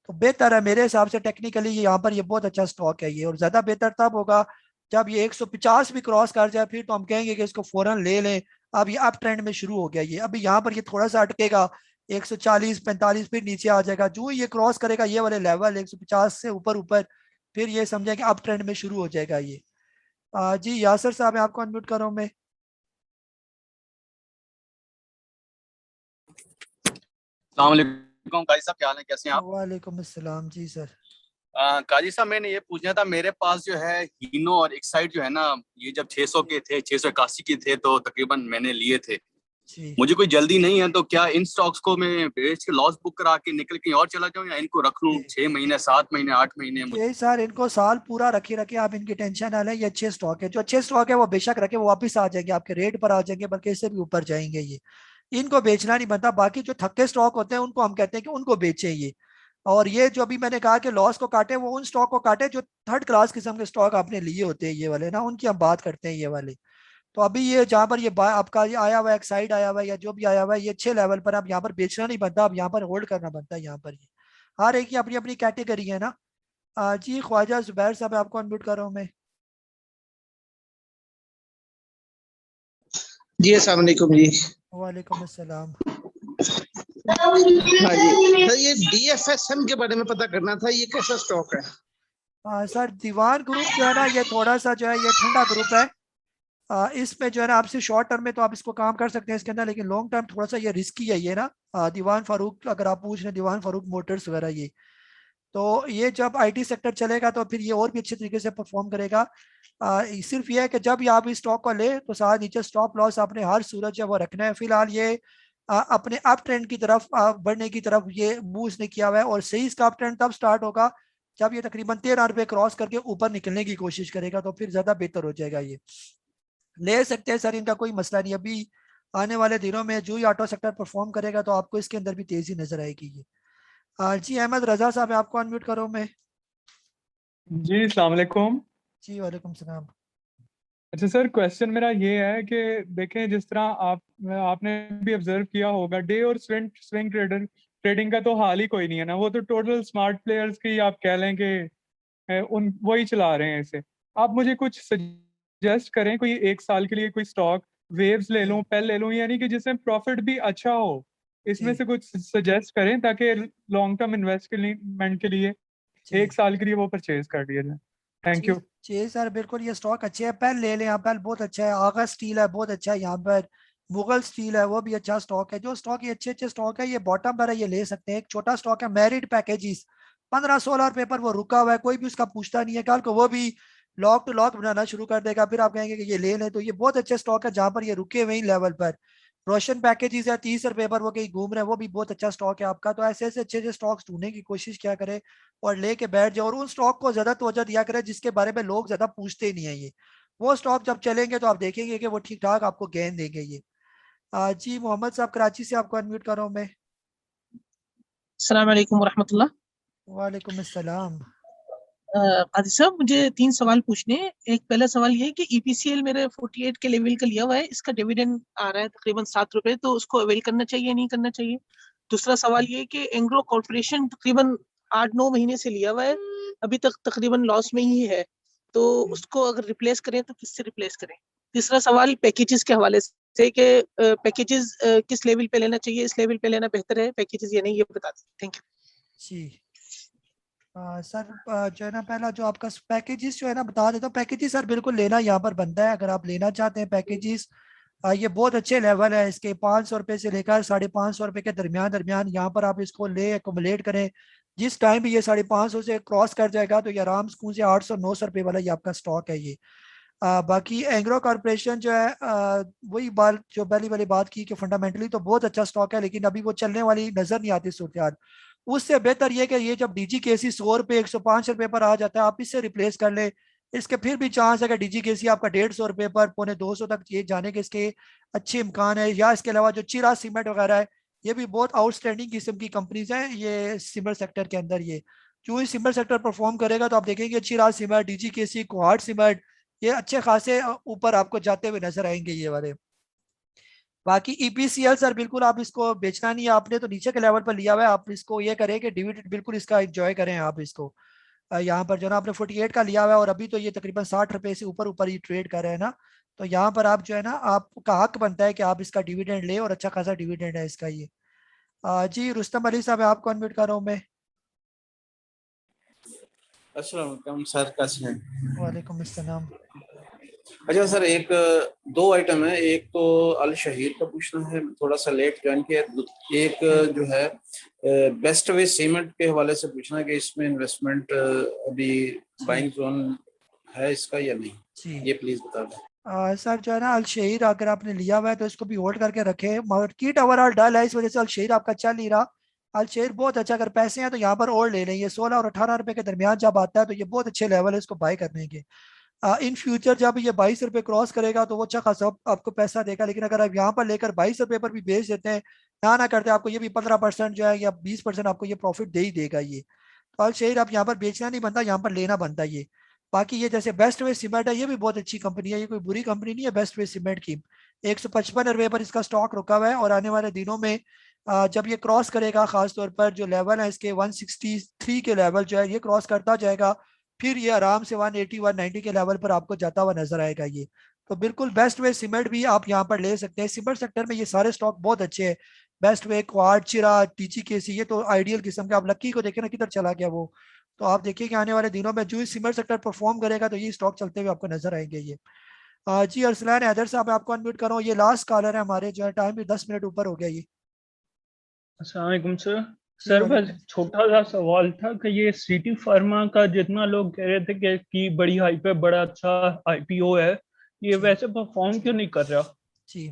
तो बेहतर है मेरे हिसाब से टेक्निकली ये यहाँ पर ये बहुत अच्छा स्टॉक है ये, और ज्यादा बेहतर तब होगा जब ये 150 भी क्रॉस कर जाए, फिर तो हम कहेंगे कि इसको फौरन ले लें। अब ये अप ट्रेंड में शुरू हो गया ये, अभी यहाँ पर ये थोड़ा सा अटकेगा 140-45 फिर नीचे आ जाएगा, जो ये क्रॉस करेगा ये वाले लेवल 150 से ऊपर ऊपर फिर ये समझें कि अप ट्रेंड में शुरू हो जाएगा ये। जी यासर साहब मैं आपको अनम्यूट कर रहा हूँ मैं। अस्सलाम वालेकुम काजी साहब, क्या हाल है, कैसे हैं आप? वालेकुम अस्सलाम जी सर। काजी साहब मैंने ये पूछना था, मेरे पास जो है हीनो और एक्साइड जो है ना ये जब 600 के थे 681 के थे तो तकरीबन मैंने लिए थे, मुझे कोई जल्दी नहीं है तो क्या इन स्टॉक्स को मैं बेच के लॉस बुक करा के निकल कहीं और चला जाऊं या इनको रख लूं 6 महीने 7 महीने 8 महीने? यही सर इनको साल पूरा रखे आप इनकी टेंशन ना लें, ये अच्छे स्टॉक है, जो अच्छे स्टॉक है वो बेशक रखे, वो वापस आ जाएंगे आपके रेट पर आ जाएंगे, बल्कि इससे भी ऊपर जाएंगे ये, इनको बेचना नहीं बनता। बाकी जो थक्के स्टॉक होते हैं उनको हम कहते हैं कि उनको बेचे ये, और ये जो अभी मैंने कहा कि लॉस को काटे वो उन स्टॉक को काटे जो थर्ड क्लास किस्म के स्टॉक आपने लिए होते हैं ये वाले ना, उनकी हम बात करते हैं ये वाले। तो अभी ये जहाँ पर ये आपका ये आया हुआ है, एक साइड आया हुआ है या जो भी आया हुआ है, ये अच्छे लेवल पर, अब यहाँ पर बेचना नहीं बनता, अब यहाँ पर होल्ड करना बनता है। यहाँ पर ये हर एक की अपनी अपनी कैटेगरी है ना। जी ख्वाजा जुबैर साहब, आपको अनम्यूट कर रहा हूँ मैं। जी अस्सलाम वालेकुम जी। वालेकुम अस्सलाम। हाँ जी सर, ये DFSM के बारे में पता करना था, ये कैसा स्टॉक है? सर दीवान ग्रुप जो है ना, ये थोड़ा सा जो है ये ठंडा ग्रुप है। इसमें जो है ना आपसे शॉर्ट टर्म में तो आप इसको काम कर सकते हैं इसके अंदर, लेकिन लॉन्ग टर्म थोड़ा सा ये रिस्की है ये ना। दीवान फारूक अगर आप पूछ रहे हैं, दीवान फारूक मोटर्स वगैरह ये, तो ये जब IT सेक्टर चलेगा तो फिर ये और भी अच्छे तरीके से परफॉर्म करेगा। सिर्फ ये है कि जब आप इस स्टॉक को ले तो साथ नीचे स्टॉप लॉस आपने हर सूरत जो है वो रखना है। फिलहाल ये अपने अप ट्रेंड की तरफ बढ़ने की तरफ ये मूव इसने किया हुआ है, और सही इसका अप ट्रेंड तब स्टार्ट होगा जब ये तकरीबन 13 रुपये क्रॉस करके ऊपर निकलने की कोशिश करेगा, तो फिर ज्यादा बेहतर हो जाएगा। ये ले सकते हैं सर, इनका कोई मसला नहीं। अभी आने वाले दिनों में जो ही ऑटो सेक्टर परफॉर्म करेगा तो आपको इसके अंदर भी तेजी नजर आएगी ये। जी अहमद रजा साहब, आपको अनम्यूट करो मैं। जी अस्सलाम वालेकुम। जी वालेकुम सलाम। अच्छा सर, क्वेश्चन मेरा ये है कि देखें, जिस तरह आपने भी ऑब्जर्व किया होगा, डे और स्विंग ट्रेडिंग का तो हाल ही कोई नहीं है ना, वो तो टोटल स्मार्ट प्लेयर्स की आप कह लें कि उन वही चला रहे हैं इसे। आप मुझे कुछ सजेस्ट करें, कोई 1 साल के लिए कोई स्टॉक वेव्स ले लूं, पेल ले लूं, यानी कि जिसमें प्रॉफिट भी अच्छा हो, इसमें से कुछ सजेस्ट करें ताकि लॉन्ग टर्म इन्वेस्टमेंट के लिए 1 साल के लिए वो परचेज कर लिया जाए। Thank you. जी सर बिल्कुल, ये स्टॉक अच्छे है, पेल ले लें। यहाँ पेल बहुत अच्छा है, आगा स्टील है बहुत अच्छा है, यहाँ पर मुगल स्टील है वो भी अच्छा स्टॉक है। जो स्टॉक ये अच्छे स्टॉक है, ये बॉटम पर है, ये ले सकते हैं। एक छोटा स्टॉक है मैरिड पैकेजेस, 15-16 रुपए पर वो रुका हुआ है, कोई भी उसका पूछता नहीं है। कल को वो भी लॉक टू लॉक बनाना शुरू कर देगा, फिर आप कहेंगे कि ये ले लें। तो ये बहुत अच्छा स्टॉक है जहां पर ये रुके हुए लेवल पर। रोशन पैकेजेस है 30 रुपए पर, वो कहीं घूम रहे हैं, वो भी बहुत अच्छा स्टॉक है आपका। तो ऐसे ऐसे अच्छे स्टॉक्स ढूंढने की कोशिश क्या करें और लेके बैठ जाए, और उन स्टॉक को ज्यादा तवज्जो दिया करें जिसके बारे में लोग ज्यादा पूछते ही नहीं है। ये वो स्टॉक जब चलेंगे तो आप देखेंगे कि वो ठीक ठाक आपको गेन देंगे ये। जी मोहम्मद साहब कराची से, आपको अनम्यूट कर रहा हूं मैं। अस्सलाम वालेकुम रहमतुल्लाह। वालेकुम अस्सलाम। काजी साहब, मुझे 3 सवाल पूछने हैं। एक पहला सवाल ये है कि EPCL मेरे 48 के लेवल का लिया हुआ है, इसका डिविडेंड आ रहा है तकरीबन 7 रुपए, तो उसको अवेल करना चाहिए नहीं करना चाहिए? दूसरा सवाल ये है कि एंग्रो कॉर्पोरेशन तकरीबन 8-9 महीने से लिया हुआ है, अभी तक तकरीबन लॉस में ही है, तो उसको अगर रिप्लेस करें तो किससे रिप्लेस करें? तीसरा सवाल पैकेजेस के हवाले से कि पैकेजेस किस लेवल पे लेना चाहिए, इस लेवल पे लेना बेहतर है पैकेजेस या नहीं, ये बता दें। थैंक यू जी। सर जो है ना, पहला जो आपका पैकेजेस जो है ना, बता देता हूँ। पैकेजेस सर बिल्कुल लेना यहाँ पर बनता है, अगर आप लेना चाहते हैं पैकेजेस। ये बहुत अच्छे लेवल है इसके, 500 रुपये से लेकर 550 रुपये के दरमियान यहाँ पर आप इसको ले एकोमुलेट करें। जिस टाइम भी ये 550 से क्रॉस कर जाएगा तो ये आराम सुकून से 800-900 रुपये वाला ये आपका स्टॉक है ये। बाकी एंग्रो कॉर्पोरेशन जो है वही बात जो पहली वाली बात की कि फंडामेंटली तो बहुत अच्छा स्टॉक है, लेकिन अभी वो चलने वाली नजर नहीं आती सूरत। उससे बेहतर ये कि ये जब DGKC 100 रुपये 105 रुपये पर आ जाता है, आप इससे रिप्लेस कर ले। इसके फिर भी चांस है कि DGKC आपका 150 रुपये पर 250 तक ये जाने के इसके अच्छे इम्कान है। या इसके अलावा जो चिरा सीमेंट वगैरह है, ये भी बहुत आउटस्टैंडिंग किस्म की कंपनीज हैं ये सीमेंट सेक्टर के अंदर। ये जो ही सीमेंट सेक्टर परफॉर्म करेगा तो आप देखेंगे चिरा सीमेंट, DGKC, कोहाट सीमेंट, ये अच्छे खासे ऊपर आपको जाते हुए नजर आएंगे ये वाले। बाकी EPCL सर बिल्कुल आप इसको बेचना नहीं है, आपने तो नीचे के लेवल पर लिया हुआ है। आप इसको ये करें कि डिविडेंड बिल्कुल इसका एंजॉय करें आप इसको। यहाँ पर जो ना आपने 48 का लिया हुआ है और अभी तो ये तकरीबन 60 रुपये से ऊपर ऊपर ही ट्रेड कर रहे हैं ना, तो यहाँ पर आप जो है ना, आपका हक बनता है कि आप इसका डिविडेंड ले, और अच्छा खासा डिविडेंड है इसका ये। जी रुस्तम अली साहब, आपको अनम्यूट कर रहा हूँ मैं। अस्सलाम वालेकुम सर, कैसे हैं? वालेकुम अस्सलाम। अच्छा सर, एक दो आइटम है, एक तो अल शहीर का पूछना है, थोड़ा सा लेट ज्वाइन किया। एक जो है बेस्ट वे सीमेंट के हवाले से पूछना है कि इसमें इन्वेस्टमेंट अभी बाइंग जोन है इसका या नहीं, ये प्लीज बता दें। सर जो है ना, अल शहीर अगर आपने लिया हुआ है तो इसको भी होल्ड करके रखे। मार्केट ओवरऑल डल है, इस वजह से अल शहीर आपका चल नहीं रहा। अल शहीर बहुत अच्छा, अगर पैसे हैं तो यहाँ पर और ले लें। ये 16 और 18 रुपए के दरमियान जब आता है तो ये बहुत अच्छे लेवल है इसको बाय करने के। इन फ्यूचर जब ये 22 रुपये क्रॉस करेगा तो वो अच्छा खासा आपको पैसा देगा। लेकिन अगर आप यहाँ पर लेकर 22 रुपये पर भी बेच देते हैं, ना करते, आपको ये भी 15% जो है या 20% आपको ये प्रॉफिट दे ही देगा ये। तो अल शहीर आप यहाँ पर बेचना नहीं बनता, यहाँ पर लेना बनता ये। बाकी ये जैसे बेस्ट वे सीमेंट है, ये भी बहुत अच्छी कंपनी है, ये कोई बुरी कंपनी नहीं है बेस्ट वे सीमेंट की। 155 रुपये पर इसका स्टॉक रुका हुआ है और आने वाले दिनों में जब ये क्रॉस करेगा, खासतौर पर जो लेवल है इसके 163 के लेवल जो है ये क्रॉस करता जाएगा, फिर ये आराम से 180 190 के लेवल पर आपको जाता हुआ नजर आएगा ये। तो बिल्कुल बेस्ट वे सीमेंट भी आप यहाँ पर ले सकते हैं। सीमेंट सेक्टर में ये सारे स्टॉक बहुत अच्छे हैं, बेस्ट वे, क्वाड, चिरा, TGKC, ये तो आइडियल किस्म के। आप लक्की को देखें ना किधर चला गया वो। तो आप देखिए कि आने वाले दिनों में जो सीमेंट सेक्टर परफॉर्म करेगा तो ये स्टॉक चलते हुए आपको नजर आएंगे ये। जी अरसलान हैदर साहब, मैं आपको अनम्यूट कर रहा हूँ, ये लास्ट कॉलर है हमारे, जो है टाइम भी 10 मिनट ऊपर हो गया ये। अस्सलाम वालेकुम सर। सर बस छोटा सा सवाल था कि ये सिटी फार्मा का जितना लोग कह रहे थे कि बड़ी हाइप है, बड़ा अच्छा IPO है, ये वैसे परफॉर्म क्यों नहीं कर रहा? जी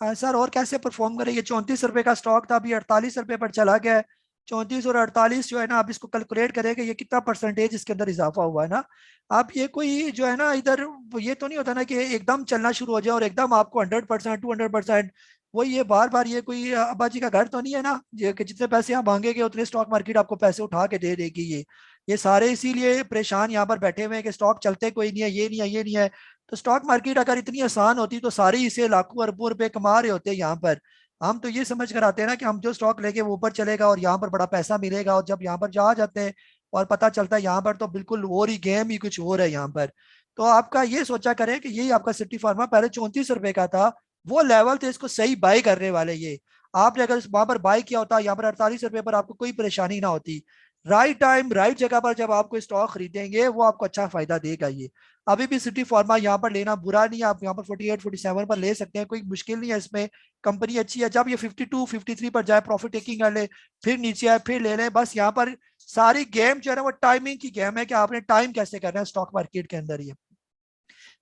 सर, और कैसे परफॉर्म करे? ये 34 रुपए का स्टॉक था, अभी 48 रुपए पर चला गया है। 34 और 48 जो है ना, आप इसको कैलकुलेट करेंगे ये कितना परसेंटेज इसके अंदर इजाफा हुआ है ना। आप ये कोई जो है ना इधर ये तो नहीं होता ना कि एकदम चलना शुरू हो जाए और एकदम आपको 100% 200%, वही ये बार बार, ये कोई अब्बा जी का घर तो नहीं है ना ये कि जितने पैसे आप मांगेंगे उतने स्टॉक मार्केट आपको पैसे उठा के दे देगी ये सारे इसीलिए परेशान यहाँ पर बैठे हुए हैं कि स्टॉक चलते कोई नहीं है, ये नहीं है, ये नहीं है। तो स्टॉक मार्केट अगर इतनी आसान होती तो सारे इसे लाखों अरबों रुपए कमा रहे होते यहाँ पर। हम तो ये समझ कर आते हैं ना कि हम जो स्टॉक लेके वो ऊपर चलेगा और यहाँ पर बड़ा पैसा मिलेगा, और जब यहाँ पर जा जाते हैं और पता चलता है यहाँ पर तो बिल्कुल और ही गेम ही कुछ और है यहाँ पर। तो आपका ये सोचा करें कि यही आपका सिटी फार्मा पहले 34 रुपए का था, वो लेवल थे इसको सही बाई करने वाले ये। आपने अगर वहां पर बाई किया होता यहाँ पर 48 रुपए पर, आपको कोई परेशानी ना होती। राइट टाइम राइट जगह पर जब आपको स्टॉक खरीदेंगे वो आपको अच्छा फायदा देगा ये। अभी भी सिटी फार्मा यहाँ पर लेना बुरा नहीं है, आप यहाँ पर 48 47 पर ले सकते हैं, कोई मुश्किल नहीं है इसमें, कंपनी अच्छी है। जब ये 52 53 पर जाए प्रॉफिट टेकिंग कर ले, फिर नीचे आए फिर ले लें। बस यहाँ पर सारी गेम जो है ना वो टाइमिंग की गेम है कि आपने टाइम कैसे करना है स्टॉक मार्केट के अंदर। ये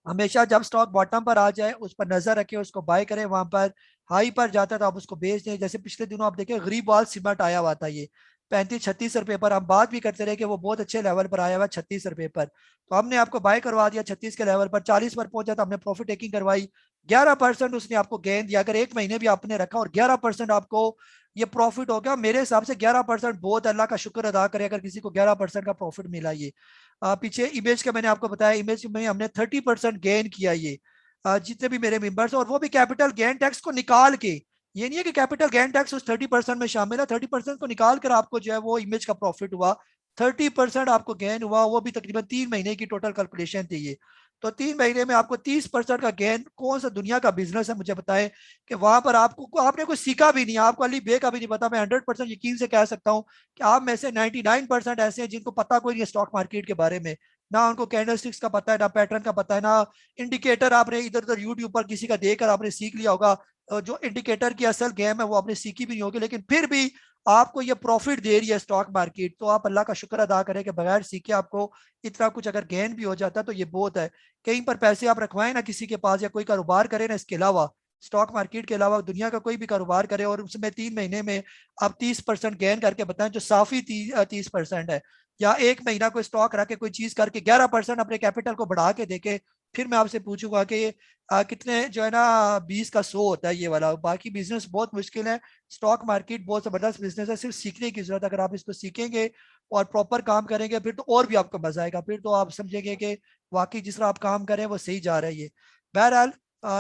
हमेशा जब स्टॉक बॉटम पर आ जाए उस पर नजर रखें, उसको बाय करें, वहां पर हाई पर जाता है तो आप उसको बेच दें। जैसे पिछले दिनों आप देखें गरीबवाल सीमेंट आया हुआ था ये 35-36 रुपए पर, हम बात भी करते रहे कि वो बहुत अच्छे लेवल पर आया हुआ 36 रुपए पर, तो हमने आपको बाय करवा दिया 36 के लेवल पर। 40 पर पहुंचा तो हमने प्रॉफिट टेकिंग करवाई, 11% उसने आपको गेन दिया। अगर एक महीने भी आपने रखा और 11% आपको ये प्रॉफिट हो गया, मेरे हिसाब से 11% बहुत, अल्लाह का शुक्र अदा करे अगर किसी को 11% का प्रॉफिट मिला ये। पीछे इमेज का मैंने आपको बताया, इमेज में हमने 30% गेन किया ये जितने भी मेरे मेंबर्स, और वो भी कैपिटल गेन टैक्स को निकाल के। ये नहीं है कि कैपिटल गेन टैक्स उस 30% में शामिल है, 30% को निकाल कर आपको जो है वो इमेज का प्रॉफिट हुआ, 30% आपको गेन हुआ, वो भी तकरीबन 3 महीने की टोटल कैलकुलेशन थी ये। तो 3 महीने में आपको 30% का गेन, कौन सा दुनिया का बिजनेस है मुझे बताएं कि वहां पर आपने कुछ सीखा भी नहीं, आपको अली बे का भी नहीं पता। मैं 100% यकीन से कह सकता हूँ कि आप में से 99% ऐसे हैं जिनको पता कोई नहीं स्टॉक मार्केट के बारे में, ना उनको कैंडलस्टिक्स का पता है, ना पैटर्न का पता है, ना इंडिकेटर आपने इधर उधर यूट्यूब पर किसी का देखकर आपने सीख लिया होगा। जो इंडिकेटर की असल गेम है वो आपने सीखी भी नहीं होगी, लेकिन फिर भी आपको ये प्रॉफिट दे रही है स्टॉक मार्केट, तो आप अल्लाह का शुक्र अदा करें कि बगैर सीखे आपको इतना कुछ अगर गेन भी हो जाता है तो ये बहुत है। कहीं पर पैसे आप रखवाएं ना किसी के पास, या कोई कारोबार करें ना इसके अलावा, स्टॉक मार्केट के अलावा दुनिया का कोई भी कारोबार करे और उसमें 3 महीने में आप 30% गेन करके बताएं, जो साफी 30% है, या एक महीना कोई स्टॉक रख के कोई चीज करके 11% अपने कैपिटल को बढ़ा के देखे, फिर मैं आपसे पूछूंगा कि कितने जो है ना 20 का 100 होता है ये वाला। बाकी बिजनेस बहुत मुश्किल है, स्टॉक मार्केट बहुत जबरदस्त बिजनेस है, सिर्फ सीखने की जरूरत है। अगर आप इसको सीखेंगे और प्रॉपर काम करेंगे फिर तो और भी आपको मजा आएगा, फिर तो आप समझेंगे कि वाकई जिस तरह आप काम करें वो सही जा रहा है ये। बहरहाल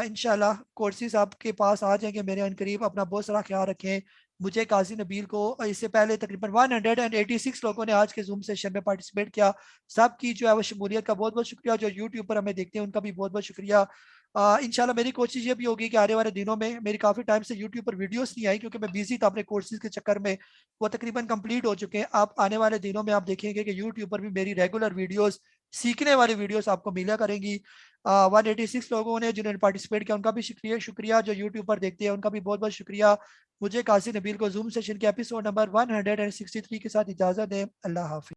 इंशाल्लाह कोर्सेज आपके पास आ जाएंगे मेरे अनकरीब। अपना बहुत सारा ख्याल रखें। मुझे काजी नबील को इससे पहले तकरीबन 186 लोगों ने आज के जूम सेशन में पार्टिसिपेट किया, सबकी जो है वो शमूलियत का बहुत बहुत शुक्रिया। जो यूट्यूब पर हमें देखते हैं उनका भी बहुत बहुत शुक्रिया। इंशाल्लाह मेरी कोशिश ये भी होगी कि आने वाले दिनों में, मेरी काफ़ी टाइम से यूट्यूब पर वीडियोस नहीं आई क्योंकि मैं बिजी था अपने कोर्सेज के चक्कर में, वो तकरीबन कंप्लीट हो चुके हैं। आप आने वाले दिनों में आप देखेंगे कि यूट्यूब पर भी मेरी रेगुलर वीडियोस, सीखने वाली वीडियोस आपको मिला करेंगी। 186 लोगों ने जिन्होंने पार्टिसिपेट किया उनका भी शुक्रिया। जो यूट्यूब पर देखते हैं उनका भी बहुत बहुत शुक्रिया। मुझे काजी नबील को जूम सेशन के एपिसोड नंबर 163 के साथ इजाज़त दें। अल्लाह हाफिज़।